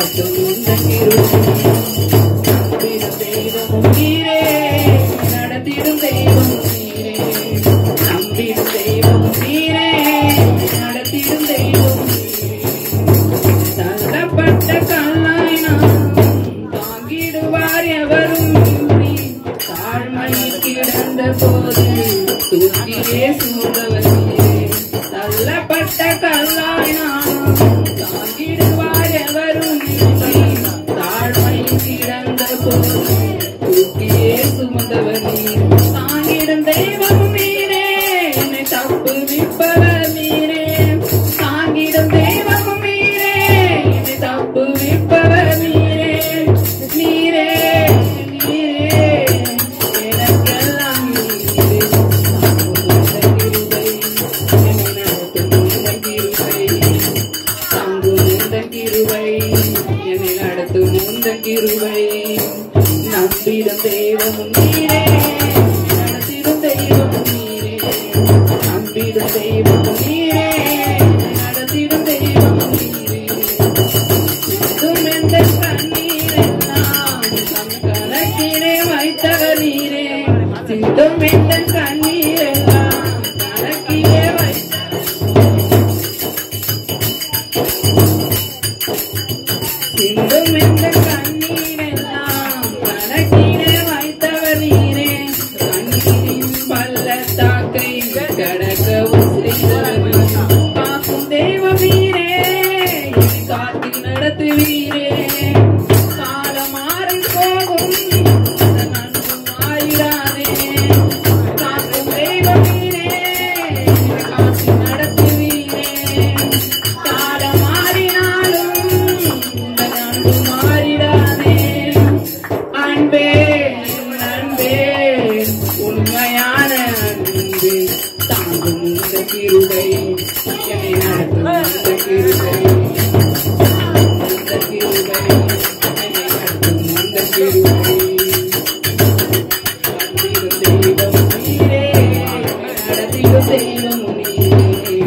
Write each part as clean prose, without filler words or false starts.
நடத்தும் உந்த கிருபை தெய்வமும் நீரே நடத்திடும் தெய்வமும் நீரே நம்பிடும் தெய்வமும் நீரே நடத்திடும் தெய்வமும் நீரே தள்ளப்பட்ட கல்லாய் நாம் தாங்கிடுவார் எவரும் இன்றி தாழ்மையில் கிடந்த போது தூக்கியே சூழ்ந்தவர் நீரே தள்ளப்பட்ட கல்லாய் நாம் தாங்கிடுவார் எவரும் இன்றி தாழ்மையில் கிடந்த போது தூக்கியே சுமந்தவர் நீர் தாங்கிடும் தெய்வம் நீரே என்னை தப்புவிப்பவர் நீரே தாங்கிடும் தெய்வம் நீரே என்னை தப்புவிப்பவர் நீரே நீரே நீரே எனக்கெல்லாம் நீரே தாங்கும் இந்த கிருபை என்னை நடத்தும் இந்த கிருபை நம்பிடும் தெய்வமும் நீரே நடத்திடும் தெய்வமும் நீரே நம்பிடும் தெய்வமும் நீரே நடத்திடும் தெய்வமும் நீரே சிந்தும் எந்த கண்ணீரெல்லாம் நம் கணக்கிலே வைத்தவர் நீரே சிந்தும் எந்த கண்ணீரெல்லாம் கணக்கிலே சிந்தும் எந்த கண்ணீரெல்லாம் கணக்கிலே வைத்தவர் நீரே கண்ணீரின் பள்ளத்தாக்கை கடக்கவும் செய்தவர் காக்கும் தெய்வம் நீரே காத்து நடத்துவீரே காலம் மாறி போகும் நன்றும் மாறிடாதே காக்கும் தெய்வம் நீரே காத்து நடத்துவீரே காலம் மாறினாலும் நன்றும் மாறிடாதே அன்பே அன்பே உண்மையான அன்பு தாங்கும் இந்த கிருபை என்னை நடத்தும் இந்த கிருபை இந்த கிருபை என்னை நடத்தும் இந்த கிருபை தெய்வம் நீரே நடத்திடும் தெய்வம் நீரே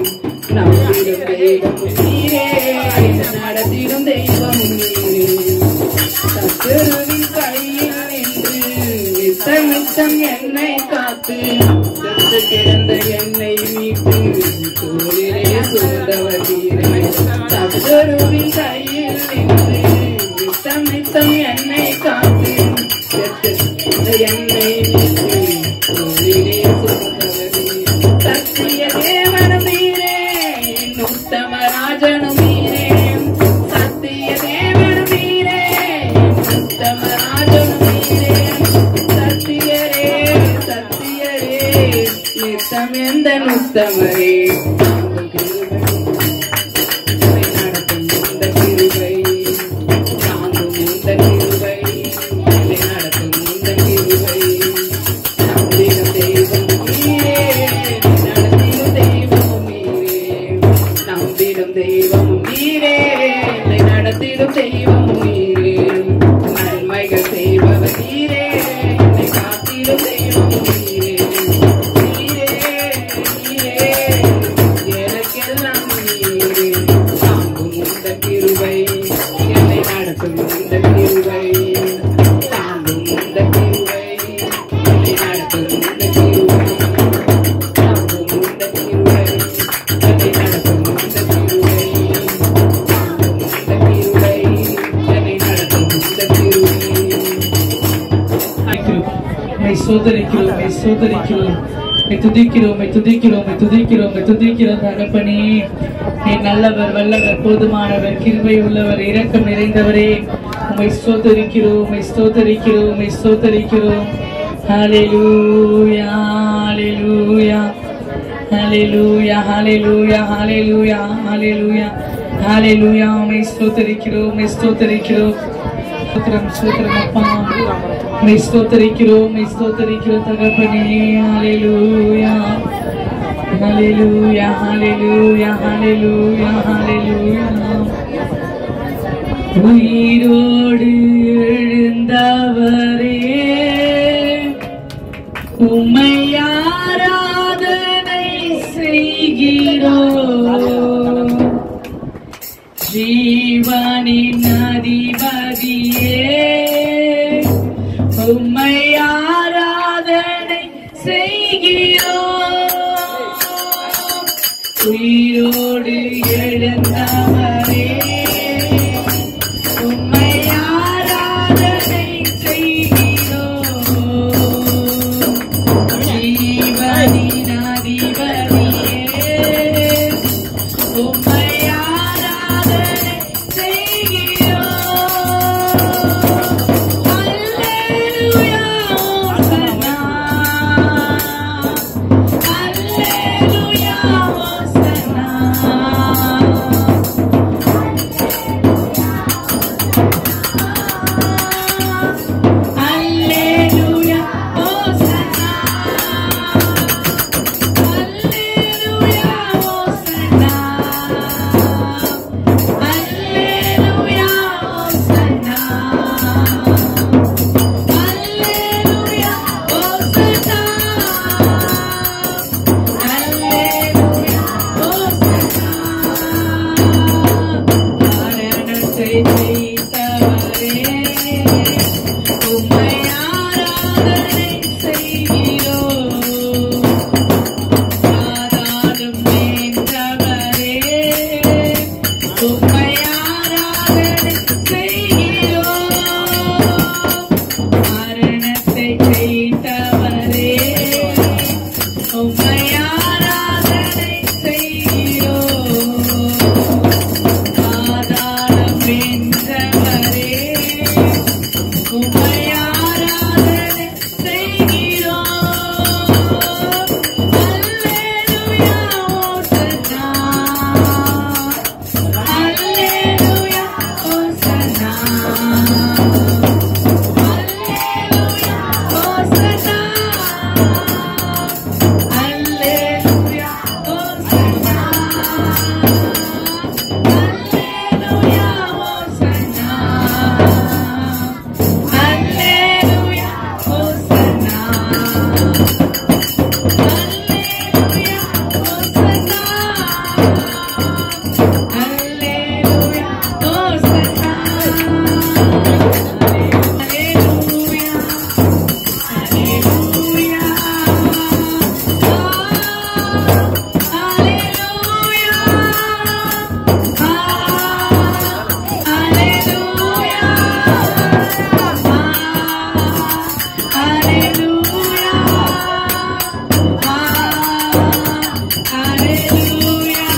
நம்பிடும் தெய்வம் நீரே நடத்திடும் தெய்வம் நீரே சத்துருவின் கையில் நின்று நித்தம் நித்தம் என்னை காத்து செத்து கிடந்த என்னை மீட்டு தோளிலே சூழ்ந்தவர் நீரே சத்துருவின் கையில் நின்று நித்தம் நித்தம் என்னை காத்து செத்து கிடந்த என்னை மீட்டு தோளிலே சூழ்ந்தவர் நீரே சத்திய தேவனும் நீரே உத்தம ராஜனும் நீரே சத்திய தேவனும் நீரே உத்தம ராஜனும் நீரே சத்தியரே சத்தியரே நித்தம் எந்த உத்தமரே நடத்தும் இந்த கிருபை தாங்கும் இந்த கிருபை நடத்தும் இந்த கிருபை நம்பிடும் தெய்வம் நீரே நடத்திடும் தெய்வம் நீரே நம்பிடும் தெய்வம் நீரே என்னை நடத்திடும் தெய்வம் நீரே நன்மைகள் செய்பவர் நீரே என்னை காத்திடும் தெய்வம் நீரே நீரே நீரே எனக்கெல்லாம் நீரே தாங்கும் இந்த கிருபை என்னை நடத்தும் இந்த கிருபை தாங்கும் இந்த கிருபை என்னை நடத்தும் இந்த கிருபை தாங்கும் இந்த கிருபை என்னை நடத்தும் இந்த கிருபை தாங்கும் இந்த கிருபை என்னை நடத்தும் இந்த கிருபை சோதரிக்கிறோம் துதிக்கிறோம் தகப்பனே நீ நல்லவர் வல்லவர் போதுமானவர் கிருபை உள்ளவர் இரக்கம் நிறைந்தவரே உம்மை ஸ்தோத்தரிக்கிறோம் ஹல்லேலூயா ஹல்லேலூயா ஹல்லேலூயா ஹல்லேலூயா ஹல்லேலூயா ஹல்லேலூயா ஹல்லேலூயா உம்மை ஸ்தோத்தரிக்கிறோம் சூத்திரம் அப்பா உம்மை ஸ்தோத்தரிக்கிறோம் தகப்பனே ஹல்லேலூயா ஹல்லேலூயா ஹல்லேலூயா ஹல்லேலூயா ஹல்லேலூயா உயிரோடு எழுந்தவரே உம்மை ஆராதனை செய்கிறோம் ஜீவனின் உம்மை ஆராதனை செய்கிறோம். உயிரோடு எழுந்தவரே உம்மை ஆராதனை செய்கிறோம். ஜீவனின் அதிபதியே உம்மை ஆராதனை செய்கிறோம். அல்லேலூயா ஓசன்னா, அல்லேலூயா ஓசன்னா. அல்லேலூயா ஓசன்னா, அல்லேலூயா ஓசன்னா, அல்லேலூயா ஓசன்னா, அல்லேலூயா ஓசன்னா, அல்லேலூயா ஓசன்னா. மரணத்தை ஜெயித்தவரே உம்மை ஆராதனை செய்கிறோம். பாதாளம் வென்றவரே உம்மை ஆராதனை செய்கிறோம். மரணத்தை ஜெயித்தவரே உம்மை ஆராதனை செய்கிறோம். பாதாளம் வென்றவரே உம்மை ஆராதனை செய்கிறோம். அல்லேலூயா ஓசன்னா, அல்லேலூயா ஓசன்னா, அல்லேலூயா ஓசன்னா, அல்லேலூயா ஓசன்னா, அல்லேலூயா ஓசன்னா, அல்லேலூயா ஓசன்னா, அல்லேலூயா ஓசன்னா, அல்லேலூயா ஓசன்னா. அல்லேலூயா, அல்லேலூயா, அல்லேலூயா,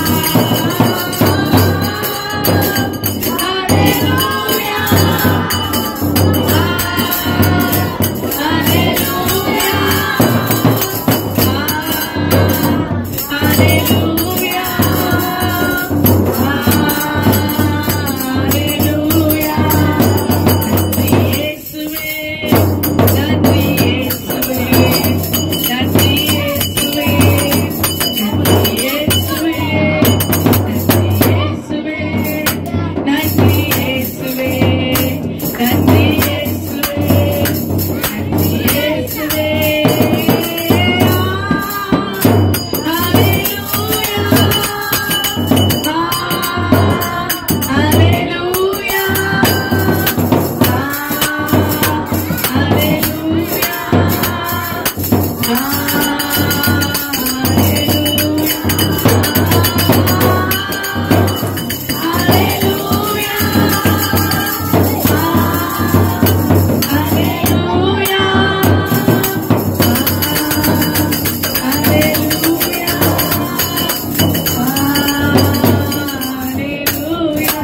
அல்லேலூயா, அல்லேலூயா,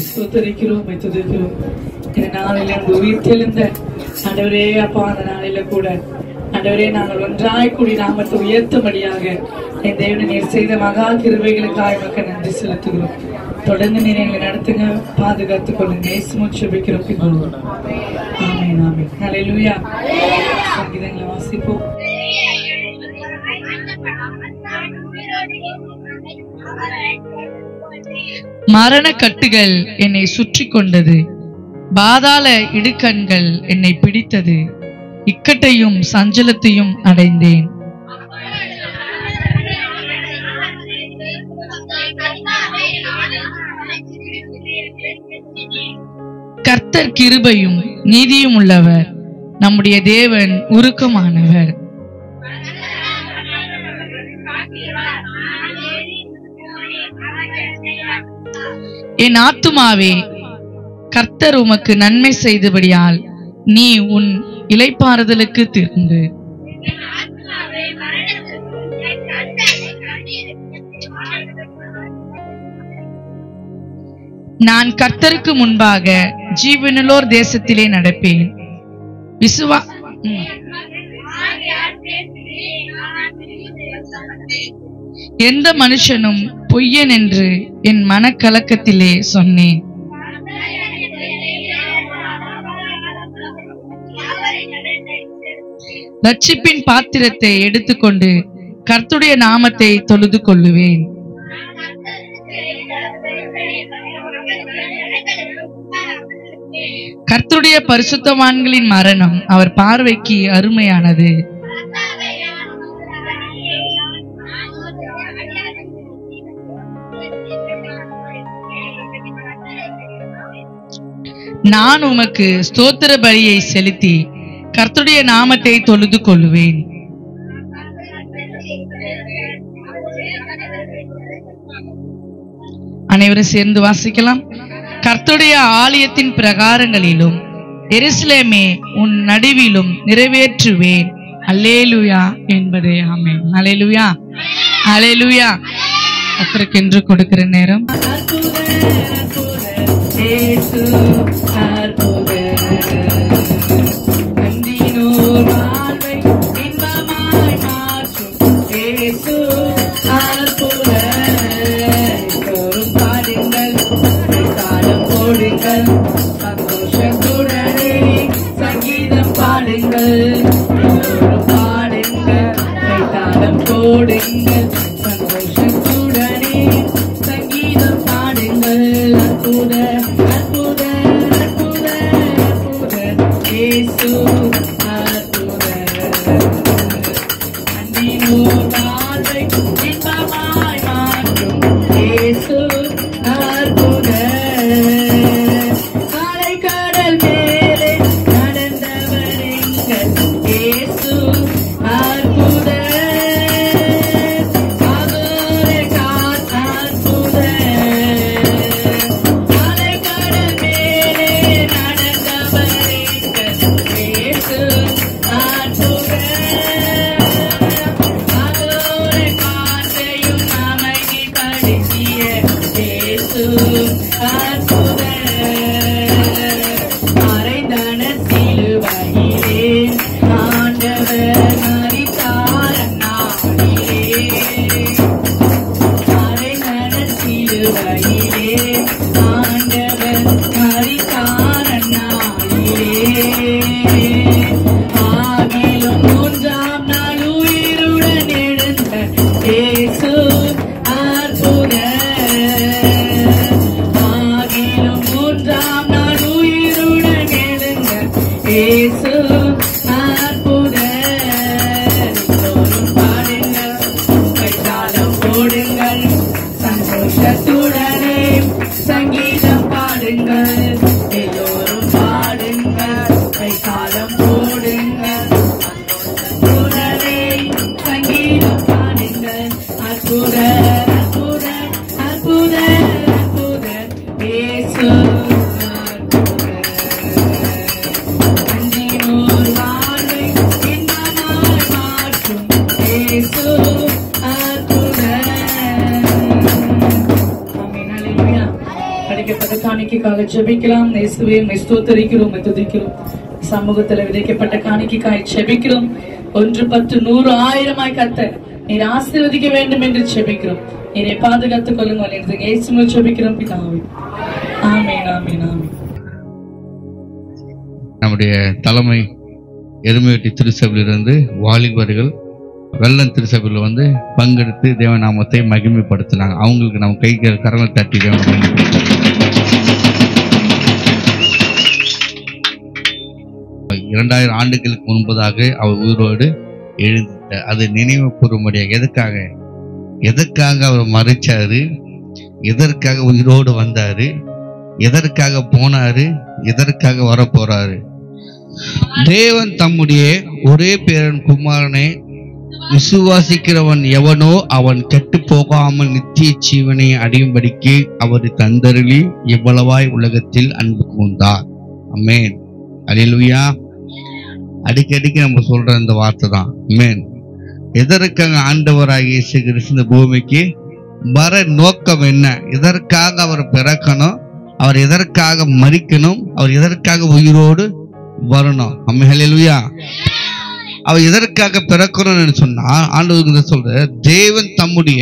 ஸ்தோத்திரிக்கிறோம், துதிக்கிறோம். இந்த நாளில் உயிர்த்தெழுந்த ஆண்டவரே அப்பா, அந்த நாளில கூட ஆண்டவரே நாங்கள் ஒன்றாய் கூடி நாமத்தை உயர்த்தும்படியாக என் தேவனை நீர் செய்த மகா கிருபைகளுக்காக மக்கள் நன்றி செலுத்துகிறோம். தொடர்ந்து நீர் எங்களை நடத்துங்க, பாதுகாத்துக் கொள்ளுங்க. இயேசுவின் ஜெபிக்கிறோம் பிதாவே. ஆமென், ஆமென். ஹல்லேலூயா. சங்கீதங்களை வாசிப்போம். மரண கட்டுகள் என்னை சுற்றி கொண்டது, பாதாள இடுக்கண்கள் என்னை பிடித்தது, இக்கட்டையும் சஞ்சலத்தையும் அடைந்தேன். கர்த்தர் கிருபையும் நீதியும் உள்ளவர், நம்முடைய தேவன் உருக்கமானவர். என் ஆத்துமாவே, கர்த்தர் உமக்கு நன்மை செய்தபடியால் நீ உன் இளைப்பாறுதலுக்கு திரும்பு. நான் கர்த்தருக்கு முன்பாக ஜீவனுள்ளோர் தேசத்திலே நடப்பேன். எந்த மனுஷனும் பொய்யன் என்று என் மனக்கலக்கத்திலே சொன்னேன். ரட்சிப்பின் பாத்திரத்தை எடுத்துக்கொண்டு கர்த்தருடைய நாமத்தை தொழுது கொள்ளுவேன். கர்த்தருடைய பரிசுத்தவான்களின் மரணம் அவர் பார்வைக்கு அருமையானது. நான் உமக்கு ஸ்தோத்திர பலியை செலுத்தி கர்த்தருடைய நாமத்தை தொழுது கொள்ளுவேன். அனைவரும் சேர்ந்து வாசிக்கலாம். கர்த்தருடைய ஆலயத்தின் பிரகாரங்களிலும் எருசலேமே உன் நடுவிலும் நிறைவேற்றுவேன். அல்லேலூயா என்பதே ஆமென். அல்லேலூயா, அல்லேலூயா. கர்த்தருக்கென்று கொடுக்கிற நேரம். சந்தோஷத்துடனே சங்கீதம் பாடுங்கள், பாடுங்கள், கைத்தாளம் போடுங்கள். சந்தோஷத்துடனே சங்கீதம் பாடுங்கள். அற்புத அற்புத அற்புத அற்புத இயேசு அற்புத. அன்பினோர் வாழ்வை இன்பமாய் மாற்றும் இயேசு அற்புத. சந்தோஷத்துடனே சங்கீதம் பாடுங்கள், எல்லோரும் பாடுங்கள், கைத்தாளம் போடுங்கள். சந்தோஷத்துடனே சங்கீதம் பாடுங்கள். அற்புத அற்புத அற்புத அற்புத இயேசு அற்புத. அன்பினோர் வாழ்வை இன்பமாய் மாற்றும் இயேசு அற்புத. கிடைக்கப்பட்ட காணிக்கைக்காக ஜெபிக்கலாம். இயேசுவே உம்மை ஸ்தோத்திரிக்கிறோம், உம்மை துதிக்கிறோம். சமூகத்துல விதைக்கப்பட்ட காணிக்கைக்காய் ஜெபிக்கிறோம். 1, 10, 100, 1000 கர்த்தர் நீர் ஆசீர்வதிக்க வேண்டும் என்று ஜெபிக்கிறோம். நீரை பாதுகாத்துக் கொள்ளுங்கள் என்று இயேசுவில் ஜெபிக்கிறோம் பிதாவே. ஆமென், ஆமென், ஆமென். நம்முடைய தலைமை எருமையொட்டி திருச்சபையிலிருந்து வாலிபர்கள் வெள்ளம் திருச்சபையில் பங்கெடுத்து தேவநாமத்தை மகிமைப்படுத்தினாங்க. அவங்களுக்கு நம்ம கரங்களை தட்டி தேவன் 2000 ஆண்டுகளுக்கு முன்பதாக அவர் உயிரோடு எழுந்தார். அது நினைவு கூறும்படியாக எதற்காக அவர் மறைச்சாரு, எதற்காக உயிரோடு வந்தாரு, எதற்காக போனாரு, எதற்காக வரப்போறாரு. தேவன் தம்முடைய ஒரே பேரன் குமாரனை விசுவாசிக்கிறவன் எவனோ அவன் கெட்டு போகாமல் நித்திய ஜீவனை அடையும்படிக்கு அவர் தந்தருளி எவ்வளவாய் உலகத்தில் அன்பு கூர்ந்தார். ஆமென். அல்லேலூயா. அடிக்கடிக்கு நம்ம சொல்ற இந்த வார்த்தை தான். ஆமென். எதற்காக ஆண்டவராகிய இயேசு கிறிஸ்து இந்த பூமிக்கு வர நோக்கம் என்ன? எதற்காக அவர் பிறக்கணும், அவர் எதற்காக மரிக்கணும், அவர் எதற்காக உயிரோடு வரணும். ஆமென். அல்லேலூயா. அவர் எதற்காக பிறக்கணும்னு சொன்னா ஆண்டவர் சொல்ற, தேவன் தம்முடைய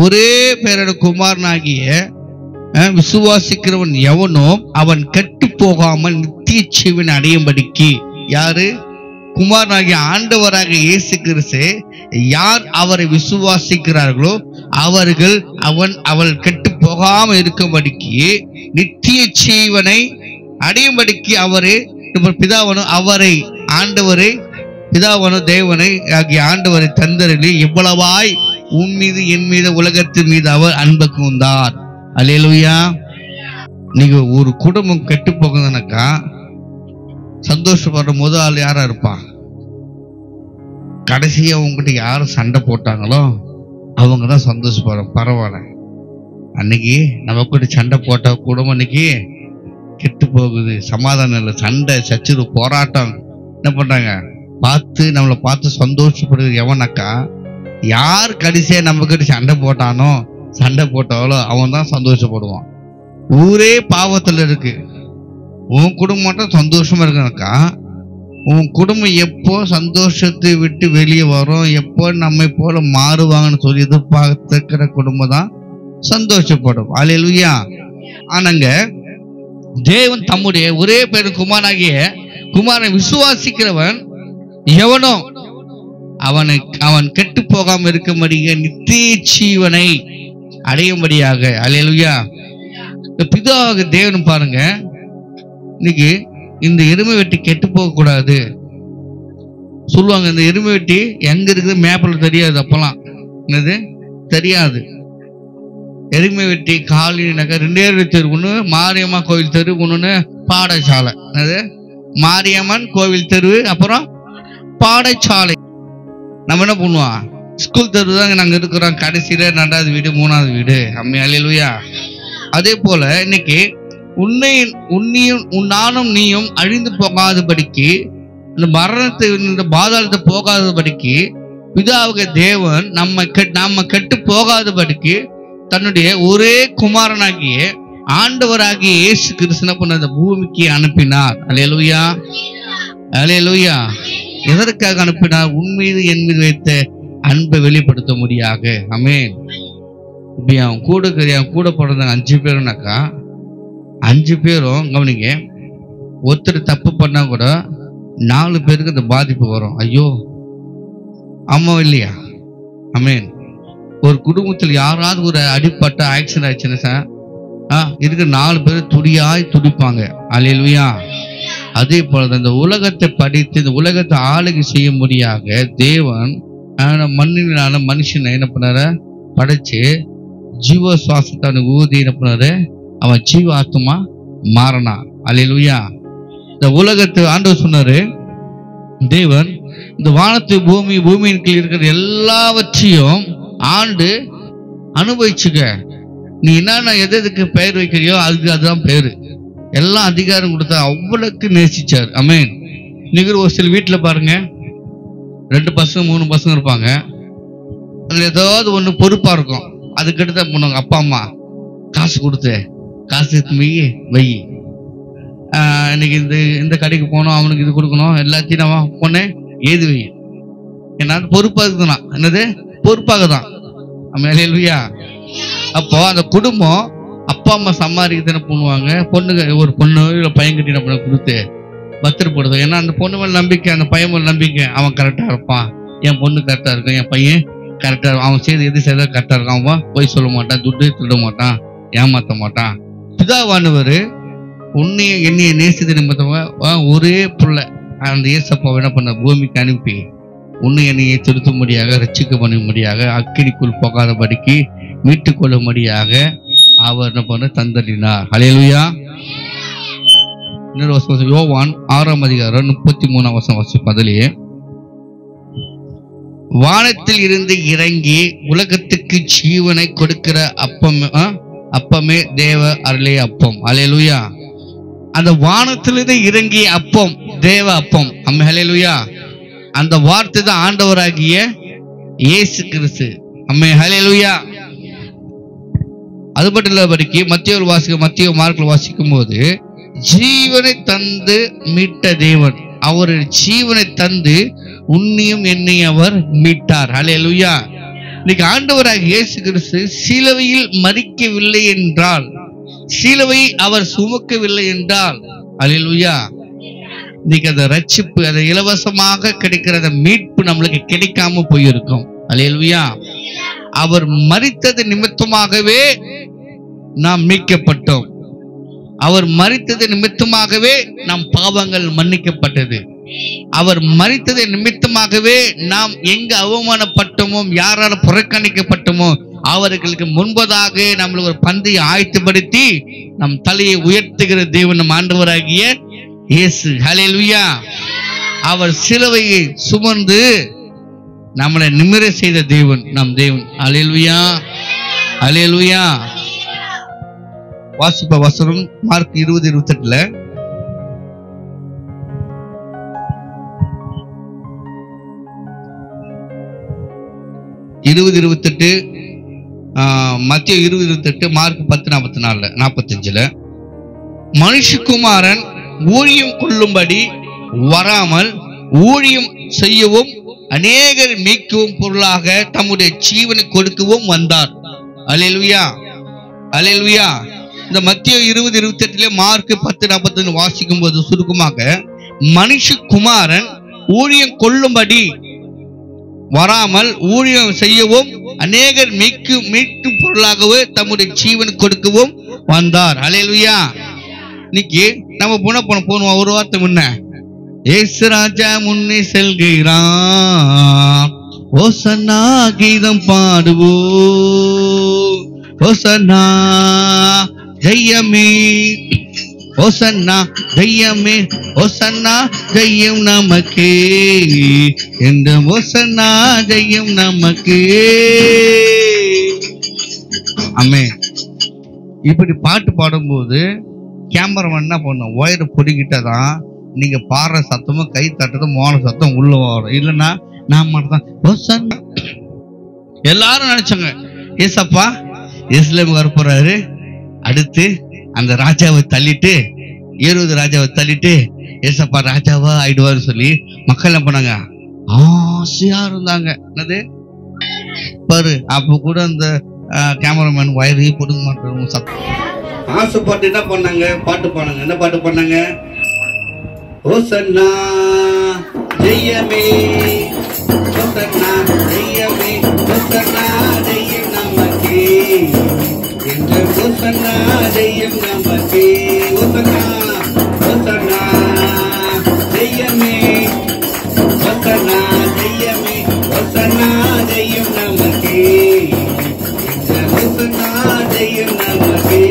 ஒரே பேரோட குமாரனாகிய விசுவாசிக்கிறவன் எவனோ அவன் கெட்டு போகாமல் நித்திய ஜீவனை அடையும்படிக்கு. யாரு? குமாரனாகிய ஆண்டவராக இயேசு கிறிஸ்து யார் அவரை விசுவாசிக்கிறார்களோ அவர்கள் அவள் கெட்டு போகாம இருக்கும்படிக்கு நித்திய ஜீவனை அடையும்படிக்கு அவரே பிதாவனும் அவரை ஆண்டவரை பிதாவனும் தேவனை ஆகிய ஆண்டவரை தந்தரில் எவ்வளவாய் உன் மீது என் மீது உலகத்தின் மீது அவர் அன்பு கூர்ந்தார். அல்லேலூயா. நீங்க ஒரு குடும்பம் கெட்டு போகுதுனாக்கா சந்தோஷப்படுற முதல் ஆள் யாரா இருப்பான்? கடைசியா உங்ககிட்ட யாரு சண்டை போட்டாங்களோ அவங்க தான் சந்தோஷப்படுறோம். பரவாயில்ல, அன்னைக்கு நம்ம கூட சண்டை போட்ட குடும்பம் இன்னைக்கு கெட்டு போகுது, சமாதானம் இல்லை, சண்டை சச்சுரு போராட்டம். என்ன பண்றாங்க? நம்மளை பார்த்து சந்தோஷப்படுறது எவனாக்கா யார் கடைசியா நம்ம கிட்ட சண்டை போட்டாலோ அவன் தான் சந்தோஷப்படுவான். ஊரே பாவத்துல இருக்கு, உன் குடும்பம் மட்டும் சந்தோஷமா இருக்குனாக்கா உன் குடும்பம் எப்போ சந்தோஷத்தை விட்டு வெளியே வரும், எப்போ நம்மை போல மாறுவாங்கன்னு சொல்லி எதிர்பார்த்துக்கிற குடும்பம் தான் சந்தோஷப்படும். அல்லேலூயா. ஆனாங்க தேவன் தம்முடைய ஒரே பேரு குமாரனை விசுவாசிக்கிறவன் எவனோ அவன் கெட்டு போகாம இருக்கும்படியாக நித்திய ஜீவனை அடையும்படியாக. அல்லேலூயா. பிதாவாக தேவன் பாருங்க, இன்னைக்கு இந்த எருமை வெட்டி கெட்டு போக கூடாது சொல்லுவாங்க. இந்த எருமை வெட்டி எங்க இருக்குது மேப்ல தெரியாது, அப்பெல்லாம் என்னது தெரியாது. எருமை வெட்டி காலினாக்கா 2 தெரு, ஒண்ணு மாரியம்மா கோவில் தெரு, ஒண்ணு பாடசாலை. என்னது? மாரியம்மன் கோவில் தெரு, அப்புறம் பாடசாலை. நம்ம என்ன பண்ணுவோம்? ஸ்கூல் தெரு தாங்க நாங்க இருக்கிறோம், கடைசியில 2வது வீடு 3வது வீடு. அம்மே அல்லேலூயா. அதே போல இன்னைக்கு நானும் நீயும் அழிந்து போகாதபடிக்கு, இந்த மரணத்தை இந்த பாதாளத்தை போகாதபடிக்கு பிதாவுக்கு தேவன் நம்ம கெட்டு போகாதபடிக்கு தன்னுடைய ஒரே குமாரனாகிய ஆண்டவராகிய இயேசு கிறிஸ்து பண்ண பூமிக்கு அனுப்பினார். அல்லேலூயா. அல்லேலூயா. எதற்காக அனுப்பினார்? உன் மீது என் மீது வைத்த அன்பை வெளிப்படுத்த முடியாக. ஆமென். இப்ப அவன் கூட பிறந்தாங்க 5 பேருனாக்கா 5 பேரும் கவனிங்க, ஒருத்தர் தப்பு பண்ணா கூட 4 பேருக்கு இந்த பாதிப்பு வரும். ஐயோ அம்மா இல்லையா? ஆமென். ஒரு குடும்பத்தில் யாராவது ஒரு அடிப்பட்ட ஆக்சிடென்ட் ஆயிடுச்சுன்னா சார் இருக்கிற 4 பேர் துடிப்பாங்க. அல்லேலூயா. அதே போல இந்த உலகத்தை படித்து இந்த உலகத்தை ஆளுகை செய்ய முடியாக தேவன் மண்ணினால மனுஷனை என்ன பண்ணாரு? படைச்சு ஜீவ சுவாசத்தை ஊதி என்ன பண்ணாரு? அவன் ஜீவ ஆத்மா மாறினான். அல்லேலூயா. இந்த உலகத்தை ஆண்டவர் சொன்னாரு, தேவன் இந்த வானத்து பூமியின் கீழ் இருக்கிற எல்லாவற்றையும் ஆண்டு அனுபவிச்சுக்க. நீ என்னன்னா எதுக்கு பெயர் வைக்கிறியோ அதுதான் பேரு. எல்லாம் அதிகாரம் கொடுத்தா அவ்வளவுக்கு நேசிச்சார். ஆமென். நீங்க ஒரு சில வீட்டுல பாருங்க, 2 பசங்க 3 பசங்க இருப்பாங்க, அதுல ஏதாவது ஒண்ணு பொறுப்பா இருக்கும். அதுக்கிட்ட பண்ணுவாங்க, அப்பா அம்மா காசு கொடுத்து காசு வை, இன்னைக்கு இந்த கடைக்கு போனோம், அவனுக்கு இது கொடுக்கணும், எல்லாத்தையும் நம்ம பொண்ணு ஏது வை. ஏன்னா பொறுப்பா இருக்குதான். என்னது? பொறுப்பாக தான். அல்லேலூயா. அப்போ அந்த குடும்பம் அப்பா அம்மா சம்பாதிக்கிறது என்ன பண்ணுவாங்க? ஒரு பொண்ணு இல்லை பையன்கிட்ட என்ன பண்ண கொடுத்து பத்திரப்படுது. ஏன்னா அந்த பொண்ணு மேல நம்பிக்கை, அந்த பையன் மேல நம்பிக்கை. அவன் கரெக்டா இருப்பான், என் பொண்ணு கரெக்டா இருக்கும், என் பையன் கரெக்டா இருக்கும், அவன் எது செய்தா கரெக்டா இருக்கான், அவன் போய் சொல்ல மாட்டான், துட்டு திருட மாட்டான், ஏமாத்த மாட்டான். பிதாவானவர் உன்னைய என்னைய நேசித்த நிமித்தமா ஒரே பிள்ளை அந்த இயேசப்பா என்ன பண்ண பூமிக்கு அனுப்பி உன்னை என்னையை திருத்தும்படியாக, ரட்சிக்க பண்ணும்படியாக, அக்கினிக்குள் போகாதபடிக்கு மீட்டுக் கொள்ளும்படியாக அவர் என்ன பண்ண தந்தளினார். ஹல்லேலூயா. இன்னொரு வசனம் யோவான் 6ஆம் அதிகாரம் 33ஆம் வசனம் வாசிப்போம். அதிலேயே வானத்தில் இருந்து இறங்கி உலகத்துக்கு ஜீவனை கொடுக்கிற அப்பமே தேவ அருளே அப்பம். ஹல்லேலூயா. அந்த வானத்திலிருந்து இறங்கிய அப்பம் தேவ அப்பம். அம்மே ஹல்லேலூயா. அந்த வார்த்தை தான் ஆண்டவராகிய இயேசு கிறிஸ்து. அம்மே ஹல்லேலூயா. அது மட்டும் இல்லபடிக்கு மத்தேயு மார்க்கில் வாசிக்கும் போது ஜீவனை தந்து மீட்ட தேவன், அவர் ஜீவனை தந்து உன்னையும் என்னையும் அவர் மீட்டார். ஹல்லேலூயா. இன்னைக்கு ஆண்டவராகிய இயேசு கிறிஸ்து சிலுவையில் மரிக்கவில்லை என்றால், சிலுவை அவர் சுமக்கவில்லை என்றால், ஹல்லேலூயா, இன்னைக்கு அந்த ரட்சிப்பு, அந்த இலவசமாக கிடைக்கிற அந்த மீட்பு நம்மளுக்கு கிடைக்காம போயிருக்கும். ஹல்லேலூயா. அவர் மரித்தது நிமித்தமாகவே நாம் மீட்கப்பட்டோம். அவர் மரித்தது நிமித்தமாகவே நம் பாவங்கள் மன்னிக்கப்பட்டது. அவர் மரித்தது நிமித்தமாகவே நாம் எங்க அவமானப்பட்டோமோ, யாரால புறக்கணிக்கப்பட்டோமோ அவர்களுக்கு முன்பதாக நம்மளுக்கு ஒரு பந்தையை ஆயத்தப்படுத்தி நம் தலையை உயர்த்துகிற தேவன் நம் ஆண்டவராகிய இயேசு. ஹல்லேலூயா. அவர் சிலுவையை சுமந்து நம்மளை நிமிர செய்த தேவன் நம் தேவன். ஹல்லேலூயா. ஹல்லேலூயா. வாசிப்ப வசனம் மார்க் 20:28 20:28, மத்தேயு 20:28, மார்க் 10:44-45 மனுஷகுமாரன் ஊழியம் கொள்ளும்படி வராமல் ஊழியம் செய்யவும் அநேகர் மீட்கவும் பொருளாக தம்முடைய ஜீவனை கொடுக்கவும் வந்தார். அல்லேலூயா. அல்லேலூயா. இந்த மத்தேயு 20:28 மார்க் 10:45 வாசிக்கும் போது சுருக்கமாக மனுஷகுமாரன் ஊழியம் கொள்ளும்படி வராமல் ஊழியம் செய்யவும் அநேகர் மீட்கும் பொருளாகவே தம்முடைய ஜீவன் கொடுக்கவும் வந்தார். அல்லேலூயா. இன்னைக்கு நம்ம போனோம் ஒரு வார்த்தை முன்ன, இயேசு ராஜா முன்னே செல்கிறான், ஓசன்னா கீதம் பாடுவோம், ஓசன்னா ஜெயமே, ஓசன்னா ஜெயமே, ஓசன்னா ஜெயம் நமக்கே, என்ற ஓசன்னா ஜெயம் நமக்கே. ஆமென். இப்படி பாட்டு பாடும்போது கேமராமேன் என்ன பண்ணும், ஒயரை பிடிக்கிட்டதான் நீங்க பாடுற சத்தமும் கை தட்டதும் மோன சத்தம் உள்ள வரும். இல்லைன்னா நான் மட்டும்தான் ஓசன்னா. எல்லாரும் நினைச்சாங்க ஏசப்பா எருசலேமுக்கு வரப்போறாரு, அடுத்து அந்த ராஜாவை தள்ளிட்டு, ஏரோது ராஜாவை தள்ளிட்டு ஏசப்பா ராஜாவா ஆயிடுவாரு சொல்லி மக்கள் என்ன பண்ணாங்க, ஆசையா இருந்தாங்க. என்னது பாரு, அப்ப கூட அந்த கேமராமேன் வயரையும் கொடுக்க மாட்டாங்க, சத்தம் ஆசைப்பட்டு என்ன பண்ணாங்க, பாட்டு பாடுங்க. என்ன பாட்டு பண்ணாங்க, ஓசன்னா ஜெயமே, ஓசன்னா ஜெயமே, ஓசன்னா ஜெயம் நமக்கே, என்ற ஓசன்னா ஜெயம் நமக்கே, ஓசன்னா ஓசன்னா ஜெயமே, ஓசன்னா ஜெயமே, ஓசன்னா ஜெயம் நமக்கே, என்ற ஓசன்னா ஜெயம் நமக்கே.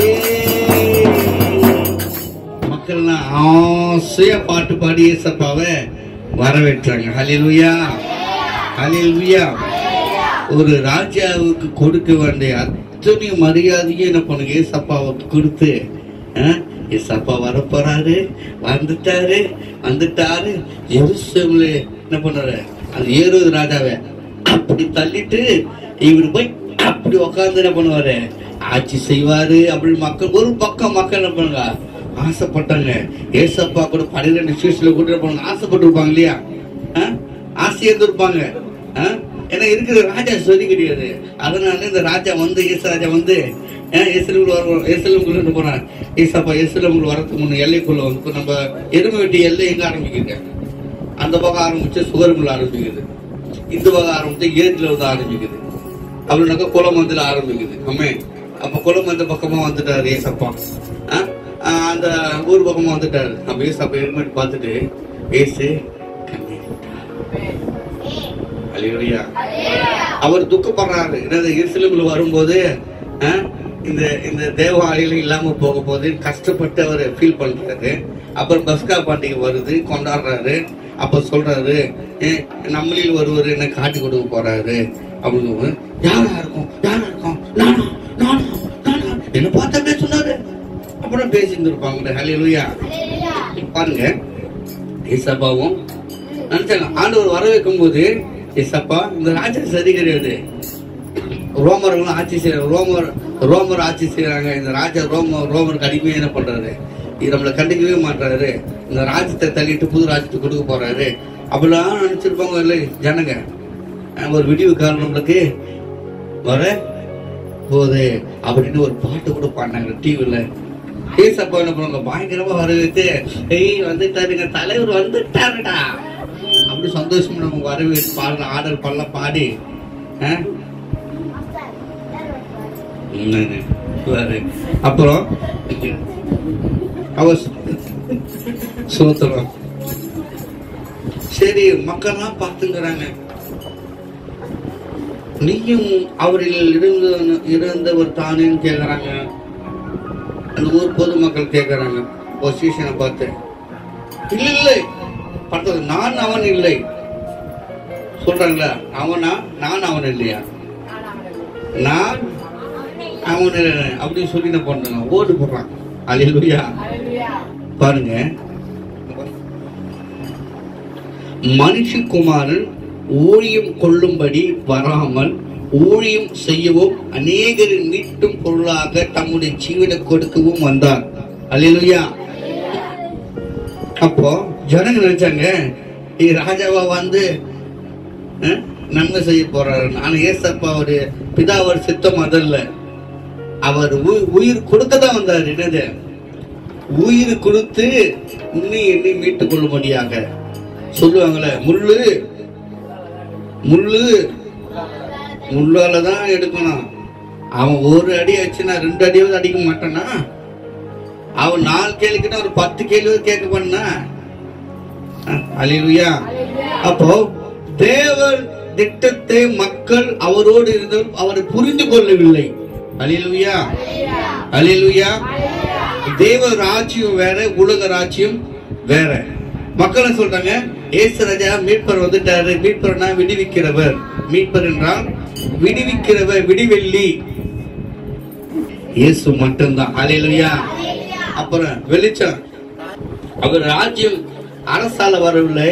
மக்கள்லாம் ஆசையா பாட்டு பாடி ஏசப்பாவை வரவேற்றாங்க. ஹல்லேலூயா. ஹல்லேலூயா. ஒரு ராஜாவுக்கு கொடுக்க வேண்டிய அத்தனை மரியாதையை என்ன பண்ணுங்க, ஏசப்பாவுக்கு கொடுத்து, ஏசப்பா வரப்போறாரு, வந்துட்டாரு எருசலேம்ல என்ன பண்ணாரு, அந்த ஏரோது ராஜாவை அப்படி தள்ளிட்டு இவரு போய் அப்படி உட்கார்ந்து என்ன பண்ணுவாரு, ஆட்சி செய்வாரு அப்படின்னு மக்கள் ஒரு பக்கம் மக்கள் என்ன பண்ணுங்க ஆசைப்பட்டாங்க. ஏசப்பா கூட 12 சீஸ்ல கூட்டிட்டு போனாங்க, ஆசைப்பட்டு இருப்பாங்க இல்லையா, ஆசையா இருந்திருப்பாங்க. ஏன்னா இருக்கிற ராஜா சரி கிடையாது. அதனால இந்த ராஜா வந்து ஏசு ராஜா வந்து எருசலேமுக்குள்ள போனார். ஏசப்பா எருசலேமுக்குள்ள வரதுக்கு முன்ன எல்லைக்குள்ள வந்து நம்ம எருமை வெட்டி எல்லை எங்க ஆரம்பிக்குது, அந்த பக்கம் ஆரம்பிச்சு சுகர்மில் ஆரம்பிக்குது, இந்த பக்கம் ஆரம்பிச்சு ஏரியில வந்து ஆரம்பிக்குது, அப்படின்னாக்கா குளமந்தில ஆரம்பிக்குது. ஆமே. அப்ப குளமந்த பக்கமா வந்துட்டாரு ஏசப்பா, அந்த ஊர் பக்கமா வந்துட்டாரு. அப்ப ஏசப்பா எருமைட்டு பார்த்துட்டு ஏசு அவர் துக்கப்படுறாரு. எருசலேமுல வரும்போது இந்த இந்த தேவாலயம் இல்லாம போக போது கஷ்டப்பட்டு அவர் ஃபீல் பண்றாரு. அப்புறம் பஸ்கா பண்டிகை வருது, கொண்டாடுறாரு. அப்ப சொல்றாரு, நம்மளில் ஒருவர் என்ன காட்டி கொடுக்க போறாரு அப்படின்னு. யாரா இருக்கும், யாரா இருக்கும், நானா நானா நானா என்ன பார்த்தா சொன்னாரு. அப்புறம் பேசிட்டு இருப்பாங்க. ஹல்லேலூயா. பாருங்க, ஏசப்பாவும் நினைச்சாங்க ஆண்டவர் வர வைக்கும் போது, ஏசப்பா இந்த ராஜா சரி கிடையாது, ரோமர்களும் ஆட்சி செய்யறாங்க, ரோமர் ஆட்சி செய்யறாங்க, இந்த ராஜா ரோமருக்கு அடிமையா என்ன பண்றாரு, இது நம்மளை கண்டுக்கவே மாட்டாரு, இந்த ராஜ்யத்தை தள்ளிட்டு புது ராஜ்யத்தை கொடுக்க போறாரு அப்படிலாம் நினைச்சிருப்பாங்க இல்லை ஜனங்க. ஒரு விடிவு காலம் நம்மளுக்கு வர போது அப்படின்னு ஒரு பாட்டு கூட பாடினாங்க டிவில. ஏசப்பா என்ன பண்ணுவாங்க, பயங்கரமா வரவேற்று, வந்துட்டாருங்க, தலைவர் வந்துட்டாருடா அப்படி சந்தோஷமா நம்ம வரவேற்று பாடுற ஆடல் பல்லாம் பாடி அப்புறம் அவர் சோத்திரம். சரி, மக்கள்லாம் பார்த்துங்கிறாங்க, நீயும் அவரில் இருந்தவர் தானேன்னு கேக்குறாங்க. அந்த ஊர் பொதுமக்கள் கேக்குறாங்க பொசிஷனை பார்த்து. இல்லை பார்த்தது, நான் அவன் இல்லை சொல்றாங்களா, அவனா நான் அவன் இல்லையா, நான் அவன் அப்படின்னு சொல்லி என்ன பண்றாங்க, ஓட்டு போடுறாங்க. அல்லேலூயா. பாருங்க, மனுஷகுமாரன் ஊழியம் கொள்ளும்படி வராமல் ஊழியம் செய்யவும் அநேகரின் மீட்டும் பொருளாக தம்முடைய ஜீவனை கொடுக்கவும் வந்தார். அல்லேலூயா. அப்போ ஜனங்க நினைச்சாங்க, ராஜாவா வந்து நன்மை செய்ய போறாரு. நான் ஏசப்பாவுடைய பிதாவோட சித்தம் அதல்ல, அவர் உயிர் கொடுக்கதான் வந்தார். என்னது, உயிர் கொடுத்து உன்னை என்னை மீட்டுக் கொள்ளும்படியாக. சொல்லுவாங்களே, முள்ளு முள்ளு முள்ளாலதான் எடுக்கணும். அவன் ஒரு அடி ஆச்சுன்னா 2 அடியாவது அடிக்க மாட்டானா? அவன் 4 கேள்விக்குன்னா ஒரு 10 கேள்வி கேட்க பண்ணா. அல்லேலூயா. அப்போ தேவன் திட்டத்தை மக்கள் அவரோடு இருந்தும் அவரை புரிந்து கொள்ளவில்லை. அல்லேலூயா. அல்லேலூயா. தேவ ராஜ்யம் வேற, உலக ராஜ்யம் வேற. மக்கள் சொல்றாங்க, ஏசு ராஜா மீட்பர் வந்துட்டாரு. மீட்பர்னா விடுவிக்கிறவர். மீட்பர் என்றால் விடுவிக்கிறவர், விடிவெள்ளி இயேசு மட்டும்தான். அல்லேலூயா. அப்புறம் வெளிச்சம், அவர் ராஜ்யம் அரசால வரவில்லை,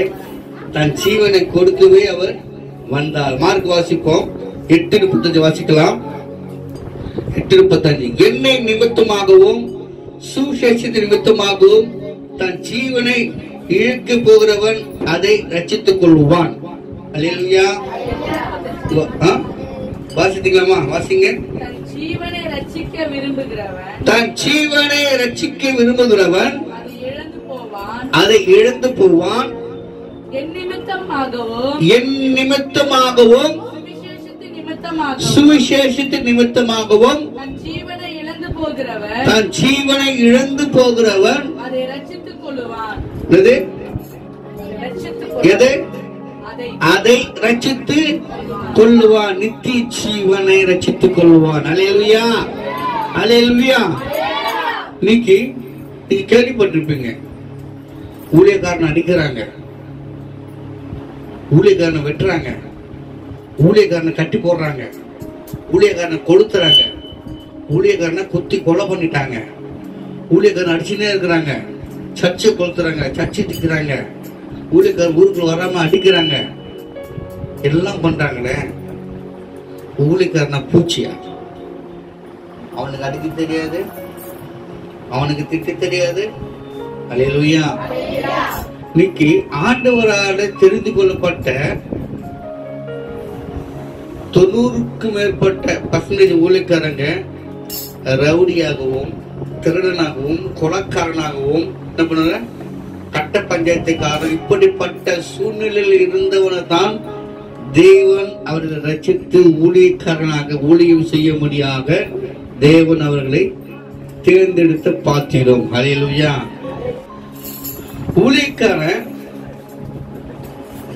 தன் ஜீவனை கொடுக்கவே அவர் வந்தார். மார்க் வாசிப்போம், 8:35 வாசிக்கலாம். 8:35. என்னை நிமித்தமாகவும் சுவிசேஷத்தின் நிமித்தமாகவும் தன் ஜீவனை இழுக்க போகிறவன் அதை ரட்சித்துக் கொள்வான். அல்லேலூயா. வாசிக்கலாமா? வாசிங்க. தன் ஜீவனை ரட்சிக்க விரும்புகிறவன் அதை இழந்து போவான். என் நிமித்தமாகவும் சுவிசேஷத்தின் நிமித்தமாகவும் தன் ஜீவனை இழந்து போகிறவன் அதை ரட்சித்துக் கொள்வான். அதை ரட்சித்து கொள்ளுவான். நித்திய ஜீவனை ரட்சித்துக் கொள்வான். அல்லேலூயா. அல்லேலூயா. இன்னைக்கு நீங்க கேள்விப்பட்டிருப்பீங்க, ஊழியக்காரனை அடிக்கிறாங்க, ஊழியக்காரனை வெட்டுறாங்க, ஊழியக்காரனை கட்டி போடுறாங்க, ஊழியக்காரனை கொளுத்துறாங்க, ஊழியக்காரனை குத்தி கொலை பண்ணிட்டாங்க, ஊழியக்காரன் அடிச்சுனே இருக்கிறாங்க, சர்ச்சை கொளுத்துறாங்க, சர்ச்சை திக்கிறாங்க, ஊழியக்காரன் ஊருக்குள்ள வராம அடிக்கிறாங்க, எல்லாம் பண்றாங்களே. ஊழியக்காரனா பூச்சியா? அவனுக்கு அடிக்க தெரியாது, அவனுக்கு திட்ட தெரியாது. அல்லேலூயா. இன்னைக்கு ஆண்டவரால் தெரிந்து கொள்ளப்பட்ட 90க்கும் மேற்பட்ட ஊழியக்காரங்க ரவுடியாகவும் திருடனாகவும் கொலைக்காரனாகவும் என்ன பண்ண கட்ட பஞ்சாயத்துக்காரன் இப்படிப்பட்ட சூழ்நிலையில் இருந்தவனை தான் தேவன் அவர்களை ரட்சித்து ஊழியக்காரனாக ஊழியம் செய்ய முடியாக தேவன் அவர்களை தேர்ந்தெடுத்து பார்க்கிறோம். அல்லேலூயா. ஊழியக்காரன்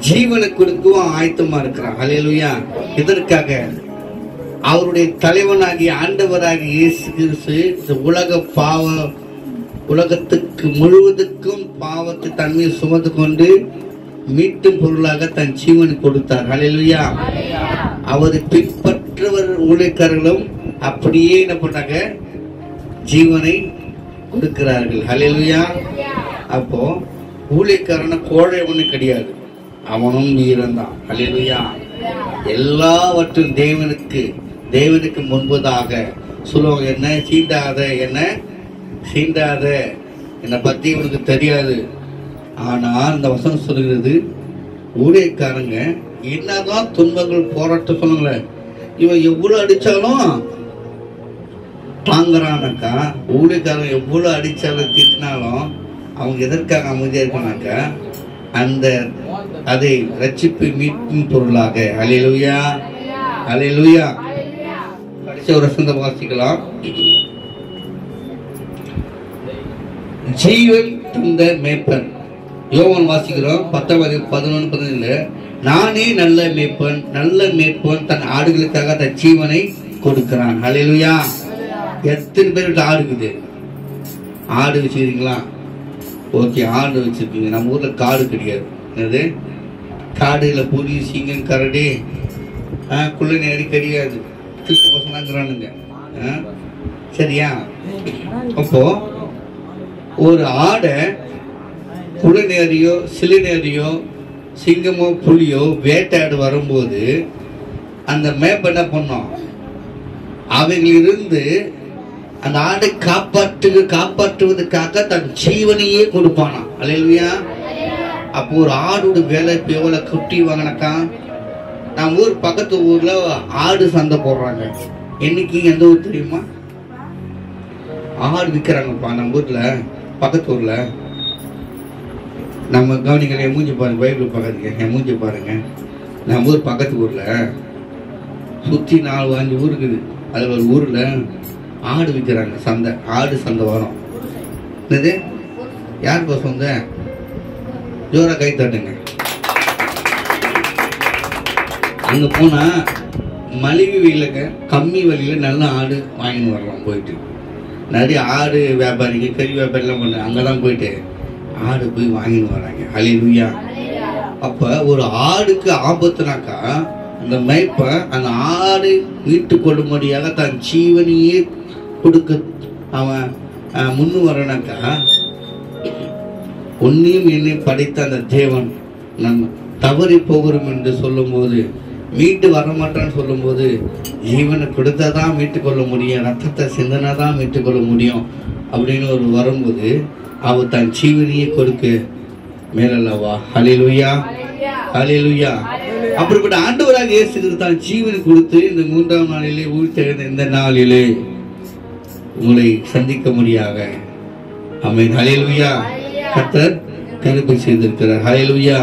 ஜீவனை கொடுக்கவும் ஆயத்தமா இருக்கிறான். அல்லேலூயா. இதற்காக அவருடைய தலைவனாகிய ஆண்டவராகிய இயேசு கிறிஸ்து இந்த உலகத்துக்கு முழுவதுக்கும் பாவத்தை தன்மையை சுமந்து கொண்டு மீட்டும் பொருளாக தன் ஜீவனை கொடுத்தார். ஹல்லேலூயா. அவரை பின்பற்றவர் ஊழியக்காரர்களும் அப்படியே என்ன பண்ணாங்க, ஜீவனை கொடுக்கிறார்கள். ஹல்லேலூயா. அப்போ ஊழியக்காரன கோழை ஒண்ணு கிடையாது, அவனும் வீரன் தான். ஹல்லேலூயா. எல்லாவற்றும் தேவனுக்கு முன்பதாக சொல்லுவாங்க, என்ன சீண்டாத என்னை பத்தி உனக்கு தெரியாது. ஆனால் இந்த வசனம் சொல்கிறது, ஊழியக்காரங்க என்னதான் துன்பங்கள் போராட்டம் சொல்லுங்களேன், இவன் எவ்வளவு அடிச்சாலும் தாங்குறானாக்கா, ஊழியக்காரன் எவ்வளவு அடிச்சாலும் திட்டினாலும் அவங்க எதற்காக அமைதியா இருக்கானாக்கா, அதை ரட்சிப்பு மீட்கும் பொருளாக. ஹல்லேலூயா, ஹல்லேலூயா. கடைசி ஒரு வசனம் வாசிக்கலாம். ஜீவன் தந்த மேய்ப்பன், யோவான் வாசிக்கிறோம் 10:11-15. நானே நல்ல மேய்ப்பன் தன் ஆடுகளுக்காக தன் ஜீவனை கொடுக்கிறான். ஹல்லேலூயா. எத்தனை பேருக்கு ஆடு இருக்குது? ஆடு வச்சுக்கிறீங்களா? ஓகே, ஆடு வச்சிருக்கீங்க. நம்ம ஊர்ல காடு கிடையாது. என்னது காடுல புலி, சிங்கம், கரடி, குள்ளநேரி கிடையாது. கிறிஸ்து பசங்கிறானுங்க. சரியா? அப்போ ஒரு ஆடை குள்ளநேரியோ சிலுநேரியோ சிங்கமோ புலியோ வேட்டையாடு வரும்போது அந்த மேப் என்ன பண்ணோம், அவைகளிலிருந்து அந்த ஆடை காப்பாற்றுவதற்காக தன் ஜீவனையே கொடுப்பானா. அல்லேலூயா. அப்போ ஒரு ஆடோட வேலை இப்போ எவ்வளவு குட்டி வாங்கினாக்கா, நம்ம ஊர் பக்கத்து ஊர்ல ஆடு சந்தை போடுறாங்க. என்னைக்கு எந்த ஊர் தெரியுமா? ஆடு விற்கிறாங்கப்பா நம்ம ஊர்ல, பக்கத்து ஊர்ல. நம்ம கவனிக்கல, என் மூஞ்சி பாருங்க, பைபிள் பக்கத்துக்கு என் மூஞ்சி பாருங்க. நம்ம ஊர் பக்கத்து ஊர்ல சுத்தி 4-5 ஊர் இருக்குது. அதுல ஒரு ஊர்ல ஆடு விற்கிறாங்க. சந்தை, ஆடு சந்தை வரும். என்னது யாருப்பா சொந்த? ஜோரா கை தட்டுங்க. அங்க போனா மலிவு விலைக்கு கம்மி விலையில நல்ல ஆடு வாங்கின்னு வரலாம். போயிட்டு நிறைய ஆடு வியாபாரிங்க, கறி வியாபாரிலாம் பண்ண அங்கதான் போயிட்டு ஆடு போய் வாங்கின்னு வராங்க. ஹல்லேலூயா. அப்ப ஒரு ஆடுக்கு ஆபத்துனாக்கா அந்த மேய்ப்ப அந்த ஆடு மீட்டு கொள்ளும்படியாக தன் ஜீவனையே கொடுக்க அவன் முன்னு வரனாக்கா, உன்னையும் என்னை படைத்த அந்த தேவன் நம்ம தவறி போகிறோம் என்று சொல்லும் போது, மீட்டு வரமாட்டான்னு சொல்லும் போது, ஜீவனை கொடுத்தாதான் மீட்டுக் கொள்ள முடியும், ரத்தத்தை சிந்தனாதான் மீட்டுக் கொள்ள முடியும் அப்படின்னு ஒரு வரும்போது அவர் தன் ஜீவனையே கொடுக்க மேலல்லவா. ஹல்லேலூயா, ஹல்லேலூயா. அப்படிப்பட்ட ஆண்டவராக இயேசு கிறிஸ்து தான் ஜீவனை கொடுத்து இந்த 3ஆம் நாளிலே உயிர்த்தெழுந்த இந்த நாளிலே உங்களை சந்திக்க முடியாக. ஆமென். ஹல்லேலூயா. கர்த்தர் கிருபை செய்திருக்கிறார். ஹல்லேலூயா.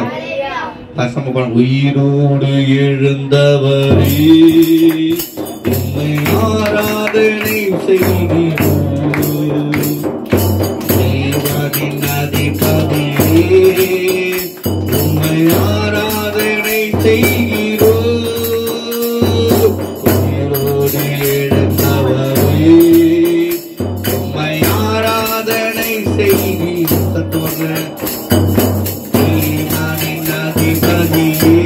உயிரோடு எழுந்தவரே உம்மை ஆராதனை செய்கிறோம், தேவனின் அதிபதியே உம்மை ஆராதனை செய்கிறோம், உயிரோடு எழுந்தவரே உம்மை ஆராதனை செய்கிறோம். தத்துவங்க செய்கிறோம்.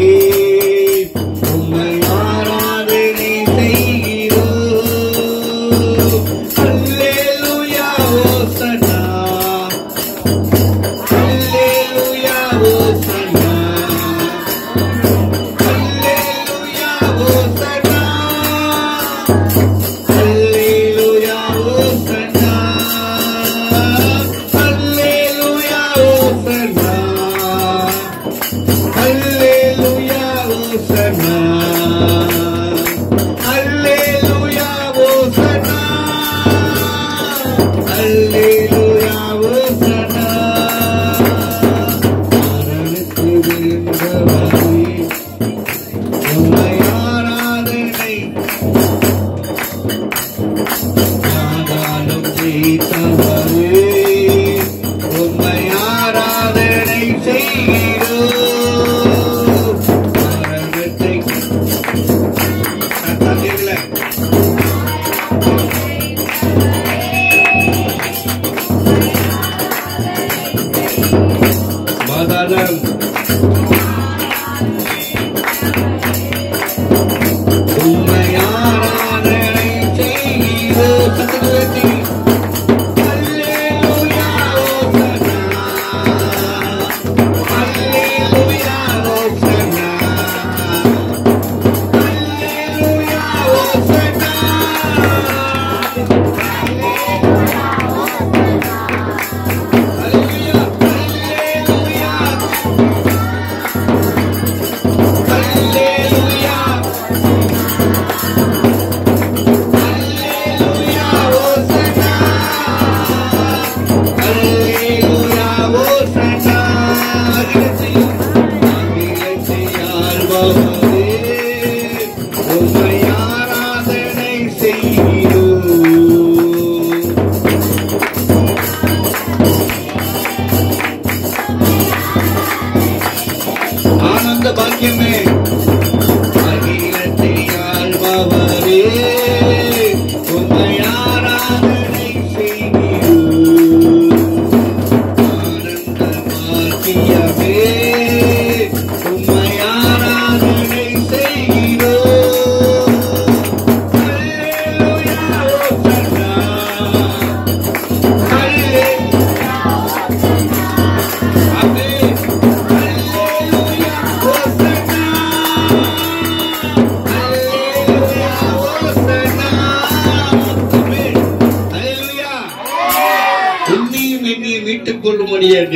உன்னையும் என்னையும் மீட்டுக் கொள்ளும்படியாக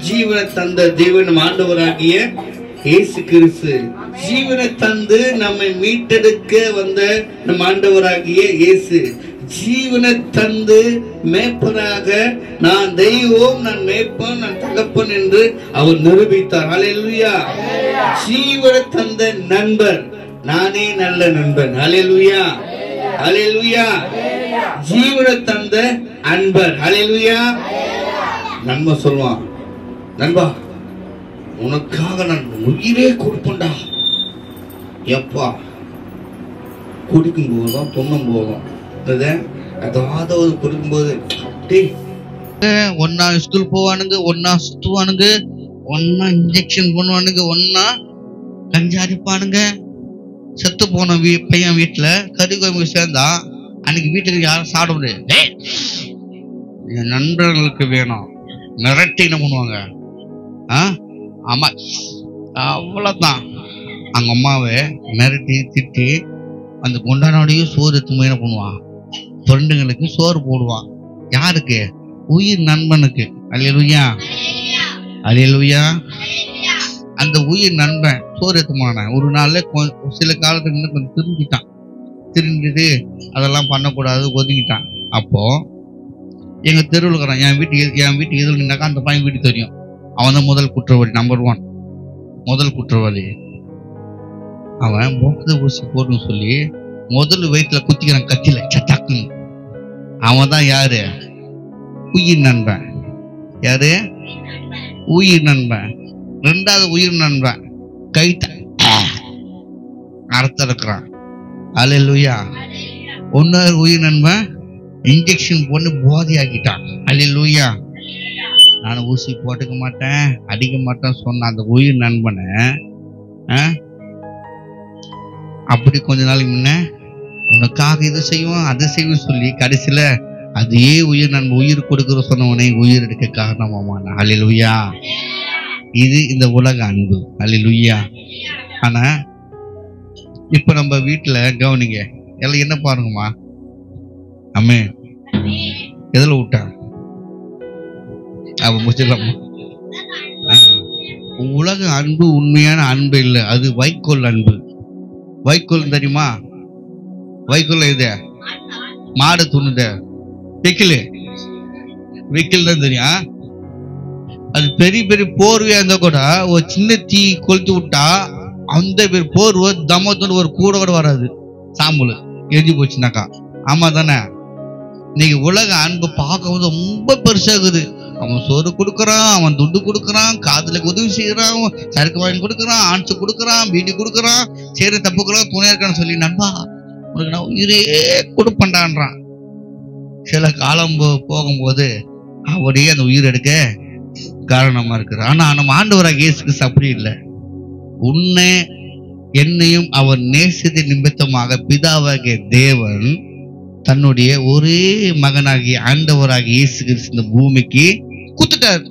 ஜீவனை தந்த தேவன் ஆண்டவராகிய இயேசு கிறிஸ்து. ஜீவனை தந்து நம்மை மீட்டெடுக்க வந்த நம் ஆண்டவராகிய இயேசு ஜீவனை தந்து மேய்ப்பராக நான் தெய்வம், நான் மேய்ப்பன், நான் தகப்பன் என்று அவர் நிரூபித்தார். ஹல்லேலூயா. ஜீவனை தந்த நண்பர், நானே நல்ல நண்பன். ஹல்லேலூயா, ஹல்லேலூயா. ஜீவனை தந்த அன்பர். ஹல்லேலூயா. நண்பன் சொல்லுவான், நண்பா உனக்காக நான் உயிரே கொடுப்பேன்டா. எப்பா குடிக்கும் போதும் பொண்ணும் போதும் அதாவது கொடுக்கும்போது ஒன்னா ஸ்கூல் போவானுங்க, ஒன்னா சுத்துவானுங்க, ஒன்னா இன்ஜெக்ஷன் பண்ணுவானுங்க, ஒன்னா கஞ்சாடிப்பானுங்க. செத்து போன பையன் வீட்டுல கறி கோயம்பு சேர்ந்தா அன்னைக்கு வீட்டுக்கு யாரும் சாப்பிட முடியாது. என் நண்பர்களுக்கு வேணும் மிரட்டி என்ன பண்ணுவாங்க, ஆமா அவ்வளவுதான். அவங்க அம்மாவை மிரட்டி திட்டி அந்த குண்டானோடையும் சோறு எடுத்து என்ன பண்ணுவான், ஃப்ரெண்டுங்களுக்கு சோறு போடுவான். யாருக்கு? உயிர் நண்பனுக்கு. அல்லேலூயா, அல்லேலூயா. அந்த உயிர் நண்பன் சோறு எடுத்துமான ஒரு நாள்ல சில காலத்துக்கு முன்ன கொஞ்சம் திரும்பிட்டான். திரும்பிட்டு அதெல்லாம் பண்ணக்கூடாது ஒதுங்கிட்டான். அப்போ எங்க தெருவில் இருக்கிறான், என் வீட்டு எதில் நின்னாக்கா அந்த பையன் வீட்டு தெரியும். அவன் தான் முதல் குற்றவாளி, நம்பர் 1 முதல் குற்றவாளி. அவன் முகத்தை ஊசி போடணும்னு சொல்லி முதல் வயிற்றுல குத்திக்கிறான் கத்தில சட்டாக்குன்னு. அவன் தான் யாரு? உயிர் நண்பன். யாரு? உயிர் நண்பன். 2வது உயிர் நண்பன் கைத்த அர்த்தம் இருக்கிறான். அல்லேலூயா. 1வது உயிர் நண்பன் இன்ஜெக்ஷன் போட்டு போதை ஆக்கிட்டான். அல்லேலூயா. நான் ஊசி போட்டுக்க மாட்டேன், அடிக்க மாட்டேன் சொன்ன அந்த உயிர் நண்பனை அப்படி கொஞ்ச நாளைக்கு முன்ன உனக்காக இதை செய்வோம் அதை செய்வோம் சொல்லி கடைசியில அதே உயிர் நண்பன் உயிர் கொடுக்கிற சொன்னவனே உயிர் எடுக்க காரணமாமான. அல்லேலூயா. இது இந்த உலக அன்பு. அல்லேலூயா. ஆனா இப்ப நம்ம வீட்டுல கவனிங்க, எல்லாம் என்ன பாருங்கம்மா, அம்மே எதுல விட்டா அவ முடிச்சிடலாம். உலக அன்பு உண்மையான அன்பு இல்லை, அது வைக்கோல் அன்பு. வைக்கோல் தெரியுமா? வைக்கோல் இது மாடு துண்ணுத வெக்கில் தான் தெரியும். அது பெரிய பெரிய போர்வையா இருந்தா கூட ஒரு சின்ன தீ கொளுத்து விட்டா அந்த பெரிய போர்வை தமத்தோடு ஒரு கூட கூட வராது, சாம்பல் எரிஞ்சு போச்சுனாக்கா. ஆமா தானே? இன்னைக்கு உலக அன்பு பார்க்க ரொம்ப பெருசாகுது. அவன் சோறு கொடுக்குறான், அவன் துண்டு கொடுக்குறான், காதுல உதவி செய்யறான், சரக்கு வாங்கி கொடுக்குறான், ஆன்சு கொடுக்குறான், பீடி கொடுக்குறான், சரி தப்புக்குறான், துணையா இருக்கான்னு சொல்லி நண்பா உனக்கு நான் உயிரே கொடுப்பேன்டான்றான். சில காலம் போகும்போது அவரே அந்த உயிர் எடுக்க காரணமா இருக்கிறார். ஆனா நம்ம ஆண்டவராக இயேசு கிறிஸ்து அப்படி இல்லை. உன்னை என்னையும் அவர் நேசத்தை நிமித்தமாக பிதாவாகிய தேவன் தன்னுடைய ஒரே மகனாகிய ஆண்டவராகிய இயேசு கிறிஸ்து இந்த பூமிக்கு குத்துட்டார்.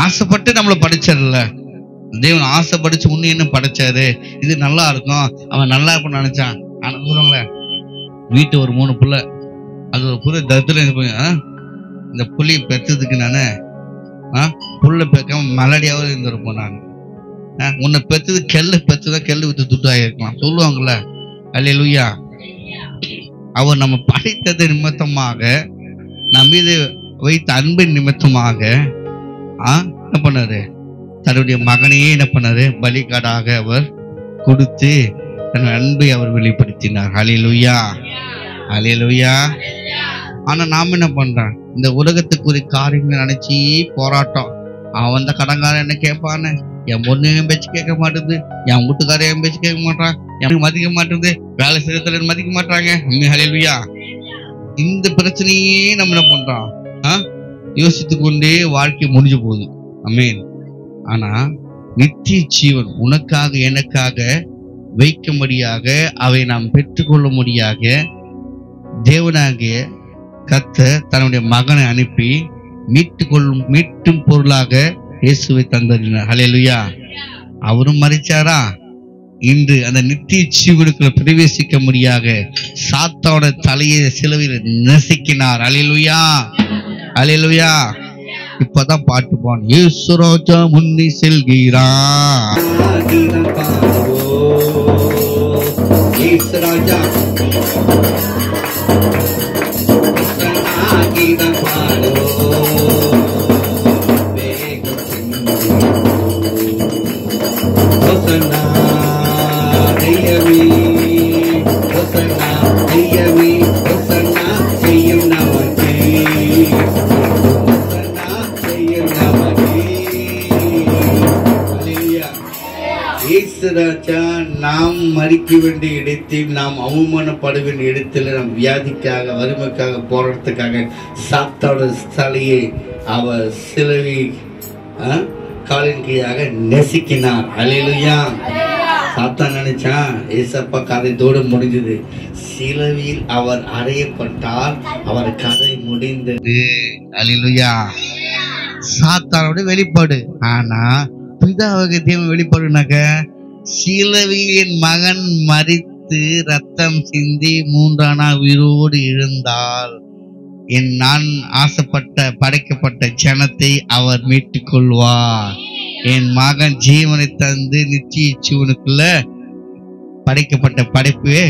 ஆசைப்பட்டு நம்மளை படைச்சார்ல தேவன், ஆசைப்படிச்சு உன்னை என்ன படைச்சாரு, இது நல்லா இருக்கும், அவன் நல்லா இருக்கும்னு நினைச்சான். ஆனா சொல்லுவாங்களே, வீட்டு ஒரு 3 புள்ள, அது ஒரு புள்ள தத்துல இந்த புள்ளியை பெற்றதுக்கு நானு புள்ள பெக்காம மலடியாவது இருந்திருப்போம். நான் உன்னை பெற்றது கெல்லு பெற்றதா கெல்லு வித்து துட்டாயிருக்கலாம் சொல்லுவாங்கல்ல. அல்லேலூயா. அவர் நம்ம படைத்தது நிமித்தமாக நம் மீது வைத்த அன்பின் நிமித்தமாக என்ன பண்ணாரு, தன்னுடைய மகனையே என்ன பண்ணாரு, பலிகாடாக அவர் கொடுத்து தன் அன்பை அவர் வெளிப்படுத்தினார். அல்லேலூயா, அல்லேலூயா. ஆனா நாம என்ன பண்றோம், இந்த உலகத்துக்குரிய காரியங்களை நினைச்சி போராட்டம். அவன் அந்த கடங்காரன் என்ன கேட்பான்னு, என் பொண்ணு என் பேச்சு கேட்க மாட்டேங்குது, என் வீட்டுக்காரன் என் பேச்சு கேட்க மாட்டான், எனக்கு மதிக்க மாட்டேங்குது, வேலை செய்யறதுல மதிக்க மாட்டாங்க. அல்லேலூயா. இந்த பிரச்சனையே நம்ம என்ன பண்றோம், யோசித்து கொண்டே வாழ்க்கை முடிஞ்சு போகுது. ஆமென். ஆனா நித்திய ஜீவன் உனக்காக எனக்காக வைக்கும்படியாக அவை நாம் பெற்றுக்கொள்ளும்படியாக தேவனாகிய கர்த்தர் தன்னுடைய மகனை அனுப்பி மீட்டும் பொருளாக இயேசுவை தந்தறினார். ஹல்லேலூயா. அவரும் மரிச்சாரா, இன்று அந்த நித்திய ஜீவனுக்குள்ள பிரவேசிக்க முடியாக சாத்தானோட தலையை சிலுவையில் நசுக்கினார். ஹல்லேலூயா. அல்லேலூயா. இப்பதான் பாட்டு போன இயேசு ராஜா முன்னி செல்கிறார். நாம் மறிக்க வேண்டிய இடத்தில், நாம் அவமானப்பட வேண்டிய இடத்துல, நம் வியாதிக்காக, வறுமைக்காக, போராட்டத்துக்காக சாத்தாவோட தலையை அவர் சிலுவை காலின் கீழாக நெசுக்கினார். அல்லேலூயா. சாத்தான் நினைச்சான் ஏசப்பா கதையோடு முடிஞ்சது. சிலுவையில் அவர் அறையப்பட்டால் அவர் கதை முடிந்தது. அல்லேலூயா. சாத்தானோட வெளிப்பாடு. ஆனா பிதாவுக்கு தேவன் வெளிப்பாடுனாக்க, சிலுவையின் மகன் மரித்து ரத்தம் சிந்தி 3ஆம் நாள் உயிரோடு எழுந்தால் நான் ஆசைப்பட்ட படைக்கப்பட்ட ஜனத்தை அவர் மீட்டுக் கொள்வார். என் மகன் ஜீவனை தந்து நிச்சய ஜீவனுக்குள்ள படைக்கப்பட்ட படைப்பே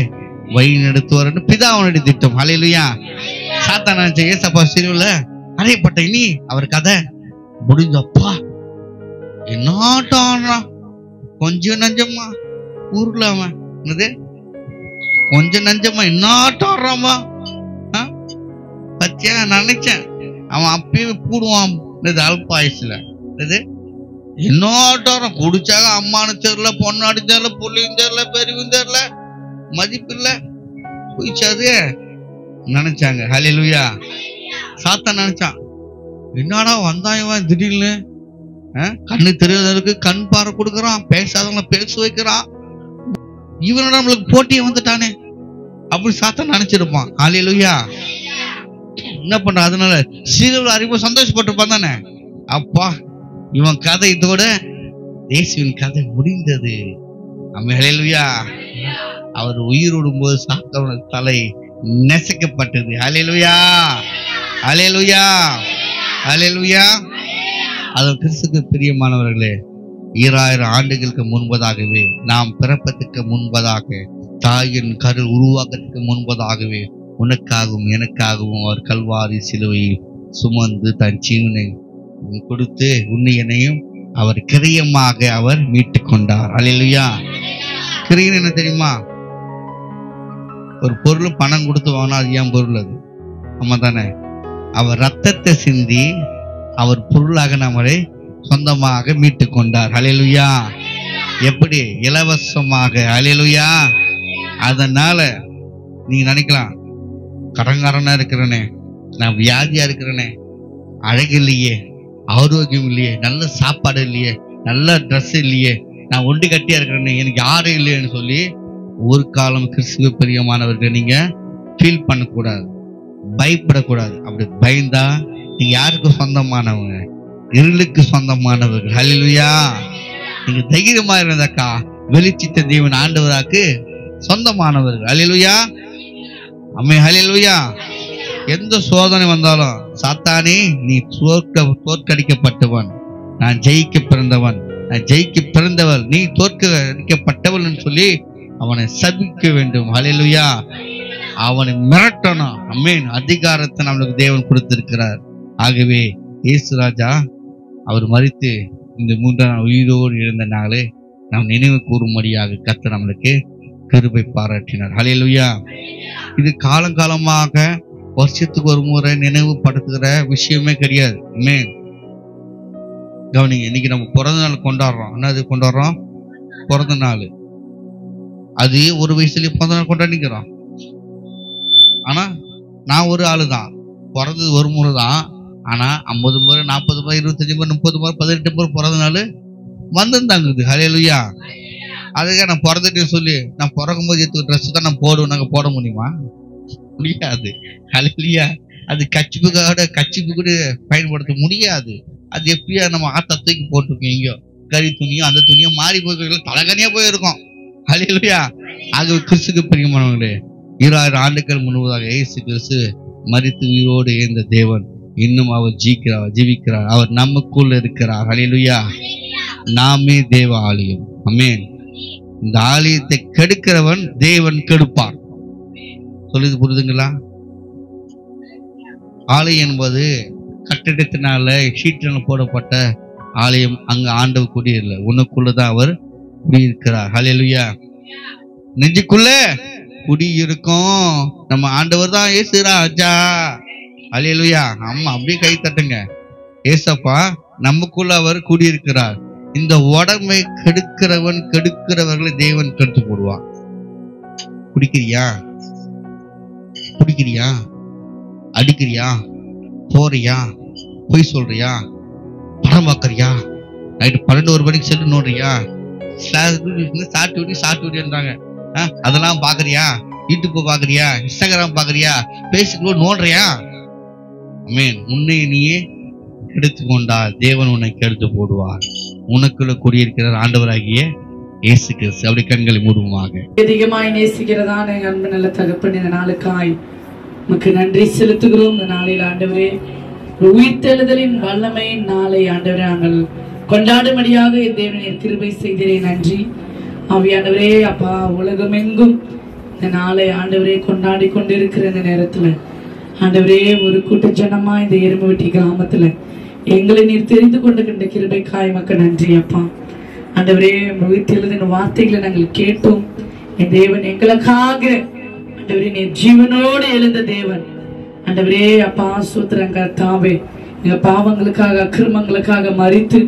வழி நடத்துவார் பிதாவுடைய திட்டம். அல்லேலூயா. சாத்தான் நினைச்ச ஏசப்பா சிலுவையில அறையப்பட்ட இனி அவர் கதை முடிஞ்சப்பா என்னாட்டான் கொஞ்சம் நஞ்சமா ஊர்லாம கொஞ்சம் நஞ்சமா என்னாட்டாடுறாமா பத்தியா நினைச்சேன். அவன் அப்பயும் கூடுவான் அல்பாயுசுல என்னாட்டாரம் குடிச்சாக அம்மானு தெரியல, பொண்ணாடி தெரியல, புள்ளியும் தெரியல, பெரியவும் தெரியல, மதிப்பு இல்ல போயிச்சாது நினைச்சாங்க. அல்லேலூயா. சாத்தான் நினைச்சான் என்னடா வந்தாயவன் திடீர்னு கண்ணு தெரியாதவருக்கு கண் பார்வை கொடுக்கறான், பேசாதவங்களை பேச வைக்கிறான், இவனோட நம்மளுக்கு போட்டியே வந்துட்டானே அப்படி சாத்தான் நினைச்சிருப்பான். அல்லேலூயா. என்ன பண்ற, அதனால சீரியல் அறிவு சந்தோஷப்பட்டிருப்பான் தானே. அப்பா இவன் கதை இதோட இயேசுவின் கதை முடிந்தது. அல்லேலூயா. அவர் உயிரோடும் போது சாத்தானோட தலை நெசுக்கப்பட்டது. அல்லேலூயா. அல்லேலூயா. அல்லேலூயா. அது கிறிஸ்துக்கு பிரியமானவர்களே, 2000 ஆண்டுகளுக்கு முன்பதாகவே, நாம் பிறப்பதற்கு முன்பதாக, தாயின் கரு உருவாக்கத்துக்கு முன்பதாகவே உனக்காகவும் எனக்காகவும் அவர் கல்வாரி சிலுவையில் சுமந்து தன் ஜீவனை கொடுத்து உன்னையனையும் அவர் கிரயமாக அவர் மீட்டுக் கொண்டார். அல்லேலூயா. கிரயம் என்ன தெரியுமா? ஒரு பொருள் பணம் கொடுத்து வாங்கினா அது ஏன் பொருள்? அது ஆமா தானே. அவர் ரத்தத்தை சிந்தி அவர் பொருளாக நம்மளை சொந்தமாக மீட்டுக் கொண்டார். அல்லேலூயா. எப்படி? இலவசமாக. அல்லேலூயா. அதனால நீங்க நினைக்கலாம், கடங்காரனா இருக்கிறனே, நான் வியாதியா இருக்கிறனே, அழகு இல்லையே, ஆரோக்கியம் இல்லையே, நல்ல சாப்பாடு இல்லையே, நல்ல ட்ரெஸ் இல்லையே, நான் ஒண்டி கட்டியா இருக்கிறேனே, எனக்கு யாரும் இல்லையேன்னு சொல்லி ஒரு காலம் கிறிஸ்துவ பிரியமானவர்கள் நீங்க ஃபீல் பண்ணக்கூடாது, பயப்படக்கூடாது. அப்படி பயந்தா நீங்க யாருக்கு சொந்தமானவங்க? இருளுக்கு சொந்தமானவர்கள். அல்லேலூயா. நீங்க தைரியமா இருந்தாக்கா வெளிச்சித்த தேவன் ஆண்டவராக்கு சொந்தமானவர்கள். அல்லேலூயா. அம்மே அல்லேலூயா. எந்த சோதனை வந்தாலும் சாத்தானே நீ தோற்கடிக்கப்பட்டவன், நான் ஜெயிக்க பிறந்தவன், நான் ஜெயிக்க பிறந்தவள், நீ தோற்கடிக்கப்பட்டவள் சொல்லி அவனை சபிக்க வேண்டும். அல்லேலூயா. அவனை மிரட்டணும். அமேன். அதிகாரத்தை நம்மளுக்கு தேவன் கொடுத்திருக்கிறார். ஆகவே இயேசு ராஜா அவர் மரித்து இந்த 3ஆம் நாள் உயிரோடு இருந்த நாளே நாம் நினைவு கூறும்படியாக கர்த்தர் நம்மளுக்கு கிருபை பாராட்டினார். அல்லேலூயா. இது காலங்காலமாக வருஷத்துக்கு ஒரு முறை நினைவுபடுத்துகிற விஷயமே கிடையாது. கவனிங்க, இன்னைக்கு நம்ம பிறந்த நாள் கொண்டாடுறோம். என்னது கொண்டாடுறோம்? பிறந்த நாள். அது ஒரு வயசுலயே பிறந்த நாள் கொண்டாடிக்கிறோம். ஆனா நான் ஒரு ஆளு தான், பிறந்தது ஒரு முறை தான். ஆனா 50 முறை, 40 முறை, 25 முறை, 30 முறை, 18 முறை பிறந்த நாள் வந்துருந்தாங்குது. அல்லேலூயா. அதுக்காக நான் பிறந்துட்டு சொல்லி நான் பிறக்கும் போது எடுத்து ட்ரெஸ் தான் நான் போடுவோம், நாங்க போட முடியுமா? முடியாது. அல்லேலூயா. அது கச்சிப்பு கூட பயன்படுத்த முடியாது. அது எப்படியா நம்ம ஆத்தா தூக்கி போட்டிருக்கோம், எங்கேயோ கறி துணியோ அந்த துணியோ மாறி போய் தலைகனியா போயிருக்கோம். அல்லேலூயா. ஆகவே கிறிஸ்துக்கு பிரியமானவர்களே, 2000 ஆண்டுகள் முழுவதாக இயேசு கிறிஸ்து மரித்து உயிரோடு எழுந்த தேவன் இன்னும் அவர் ஜீவிக்கிறார். அவர் நமக்குள்ள இருக்கிறார். ஹல்லேலூயா. நாமே தேவ ஆலயம். ஆமென். இந்த ஆலயத்தை கெடுக்கிறவன் தேவன் கெடுப்பார். சொல்லுது புரியுதுங்களா? ஆலயம் என்பது கட்டிடத்தினால ஷீட்டில் போடப்பட்ட ஆலயம். அங்க ஆண்டவர் குடியில்லை, உனக்குள்ளதான் அவர் குடியிருக்கிறார். ஹல்லேலூயா. நெஞ்சுக்குள்ள குடியிருக்கும் நம்ம ஆண்டவர் தான் இயேசு ராஜா. ஹல்லேலூயா. அம்மா அப்படியே கை தட்டுங்க. ஏசப்பா நமக்குள்ள அவர் குடியிருக்கிறார். இந்த உடம்பை கெடுக்கிறவர்களை தேவன் கெடுத்து போடுவான். குடிக்கிறியா, அடிக்கிறியா, போறியா, பொய் சொல்றியா, படம் பார்க்கறியா, நைட்டு 12 மணிக்கு செல்லு நோடுறியா, சாப்பிட்டுன்றாங்க, அதெல்லாம் பாக்குறியா, யூடியூப் பாக்குறியா, இன்ஸ்டாகிராம் பாக்குறியா, பேஸ்புக் நோடுறியா, உன்னை நீயே எடுத்து கொண்டால் தேவன் உன்னை கெடுத்து போடுவார். உனக்குள்ள குடியிருக்கிறார் ஆண்டவராகிய இயேசு கிறிஸ்து. அப்படி கண்களை மூடுவோமாக. அதிகமாய் நேசிக்கிறதான அன்பு நல்ல தகப்பன், இந்த நாளுக்காய் உமக்கு நன்றி செலுத்துகிறோம். இந்த நாளில் ஆண்டவரே உயிர்த்தெழுதலின் வல்லமையின் நாளை ஆண்டவரே நாங்கள் கொண்டாடும்படியாக தேவனை கிருபை செய்தே நன்றி. ஆவியானவரே அப்பா, உலகமெங்கும் இந்த நாளை ஆண்டவரே கொண்டாடி கொண்டிருக்கிற இந்த நேரத்துல ஆண்டவரே ஒரு கூட்ட ஜனமா இந்த எருமவெட்டி கிராமத்துல எங்களை நீர் தெரிந்து கொண்டிருக்கின்ற கிருபைக்காய் உமக்கு நன்றி அப்பா. ஆண்டவரே உயிர்த்தெழுதின வார்த்தைகளை நாங்கள் கேட்டோம். என் தேவன் எங்களுக்காக ஆண்டவரே நீர் ஜீவனோடு எழுந்த தேவன். ஆண்டவரே அப்பா சூத்திரங்க தாவே, எங்க பாவங்களுக்காக அக்கிரமங்களுக்காக மரித்து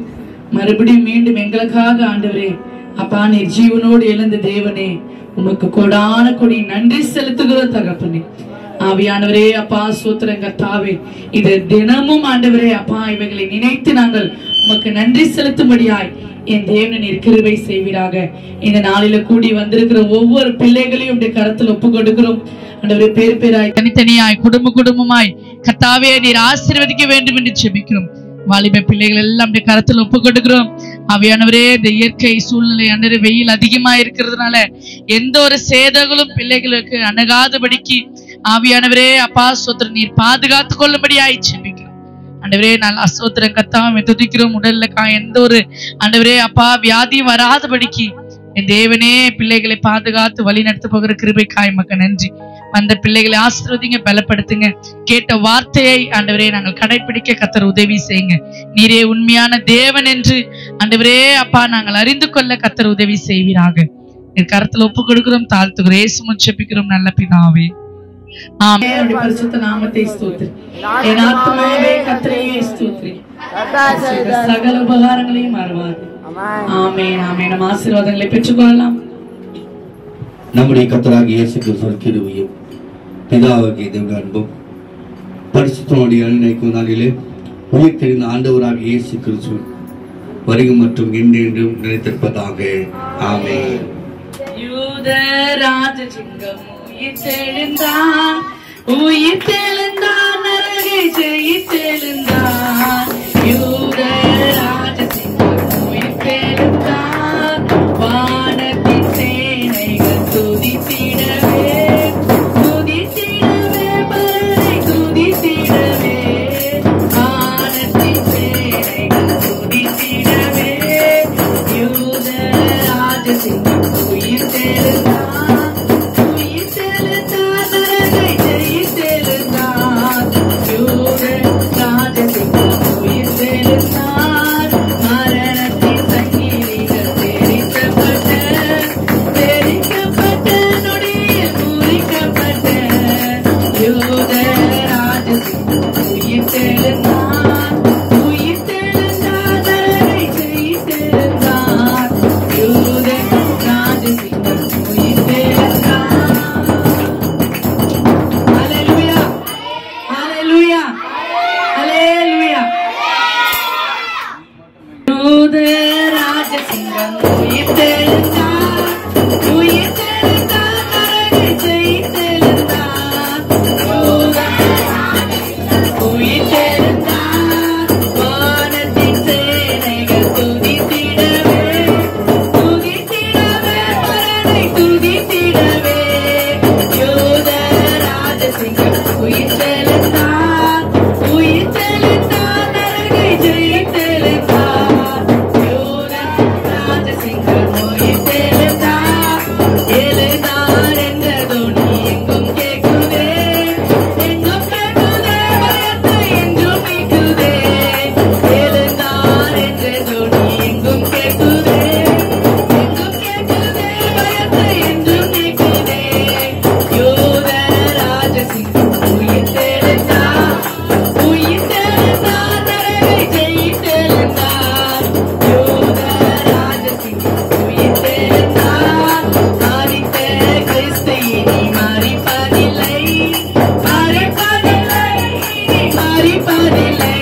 மறுபடியும் மீண்டும் எங்களுக்காக ஆண்டவரே அப்பா நீர் ஜீவனோடு எழுந்த தேவனே, உமக்கு கொடான கொடி நன்றி செலுத்துகிறோம் தகப்பனே. ஆவியானவரே அப்பா சூத்திரங்க தாவே, இது தினமும் ஆண்டவரே அப்பா இவைகளை நினைத்து நாங்கள் உமக்கு நன்றி செலுத்தும்படியாய் என் தேவனை நீர் கிருபை செய்வீராக. இந்த நாளில கூடி வந்திருக்கிற ஒவ்வொரு பிள்ளைகளையும் உடைய கரத்தில் ஒப்பு கொடுக்கிறோம் ஆண்டவரே. பேர் பேராய் தனித்தனியாய் குடும்பமாய் கர்த்தாவே நீர் ஆசீர்வதிக்க வேண்டும் என்று ஜெபிக்கிறோம். வாலிப பிள்ளைகள் எல்லாம் கரத்தில் ஒப்பு கொடுக்கிறோம். ஆவியானவரே இந்த இயற்கை சூழ்நிலை அன்று வெயில் அதிகமா இருக்கிறதுனால எந்த ஒரு சேதங்களும் பிள்ளைகளுக்கு அணுகாதபடிக்கு ஆவியானவரே அப்பா சோத்திரம் நீர் பாதுகாத்து கொள்ளும்படியாய் ஜெபிக்கிறோம். ஆண்டவரே நல்ல அசோத்திரம் கத்தாம துதிக்கிறோம். உடல்ல எந்த ஒரு ஆண்டவரே அப்பா வியாதியும் வராதபடிக்கு என் தேவனே பிள்ளைகளை பாதுகாத்து வழி நடத்த போகிற கிருபைக்காய் மக்க நன்றி. அந்த பிள்ளைகளை ஆசீர்வதிங்க, பலப்படுத்துங்க. கேட்ட வார்த்தையை ஆண்டவரே நாங்கள் கடைபிடிக்க கர்த்தர் உதவி செய்யுங்க. நீரே உண்மையான தேவன் என்று ஆண்டவரே அப்பா நாங்கள் அறிந்து கொள்ள கர்த்தர் உதவி செய்வீராக. கருத்துல ஒப்பு கொடுக்கிறோம், தாழ்த்துகிறோம், இயேசுவின் ஜெபிக்கிறோம் நல்ல பிதாவே. ஆமென். பரிசுத்த நாமத்தை ஸ்தோத்திரி. என் ஆத்துமாவே கர்த்தரையே ஸ்தோத்திரி. சகல உபகாரங்களையும் மறவாது. ஆமென் ஆமென். நம் ஆசீர்வாதங்களை பெற்றுக்கொள்ளலாம். நம்முடைய கர்த்தராகிய இயேசு கிறிஸ்துவின் கிருபையும் பிதாவாகிய தேவனுடைய அன்பும் பரிசுத்தனுடைய அனுநயிக்கும் நாளிலே உயிர் தெரிந்த ஆண்டவராகிய இயேசு கிறிஸ்துவின் வருகை மற்றும் என்றென்றும் நிலைத்திருப்பதாக. ஆமென். யூதராஜ சிங்கம் உயிர்த்தெழுந்தான், உயிர்த்தெழுந்தான், நரகை ஜெயித்தெழுந்தான். யூதராஜ சிங்கம் உயிர்த்தெழுந்தான், வானத்தின் சேனைகள் துதித்திடவே, துதித்திடவே, பலரை துதித்திடவே, வானத்தின் சேனைகள் துதித்திடவே. யூதராஜ சிங்கம் உயிர்த்தெழுந்தான், உயிர்த்தெழுந்தான், நரகை ஜெயித்தெழுந்தான். யூதராஜ சிங்கம் உயிர்த்தெழுந்தான், மரணத்தின் சங்கிலிகள் தெரிக்கப்பட்ட, தெரிக்கப்பட்ட நொடியில் முறிக்கப்பட்ட. யூதராஜ சிங்கம் உயிர்த்தெழுந்தான், உயிர்த்தெழுந்தான், நரகை ஜெயித்தெழுந்தான். யூதராஜ சிங்கம் உயிர்த்தெழுந்தான். ஹல்லேலூயா, ஹல்லேலூயா, ஹல்லேலூயா. யூதராஜ சிங்கம் உயிர்த்தெழுந்தான், உயிர்த்தெழுந்தான், நரகை ஜெயித்தெழுந்தான். யூதராஜ சிங்கம் உயிர்த்தெழுந்தான், வானத்தின் சேனைகள் துதித்திடவே, துதித்திடவே, பலரை துதித்திடவே. யூதராஜ சிங்கம் உயிர்த்தெழுந்தான், உயிர்த்தெழுந்தான், சகிப்பதில்லை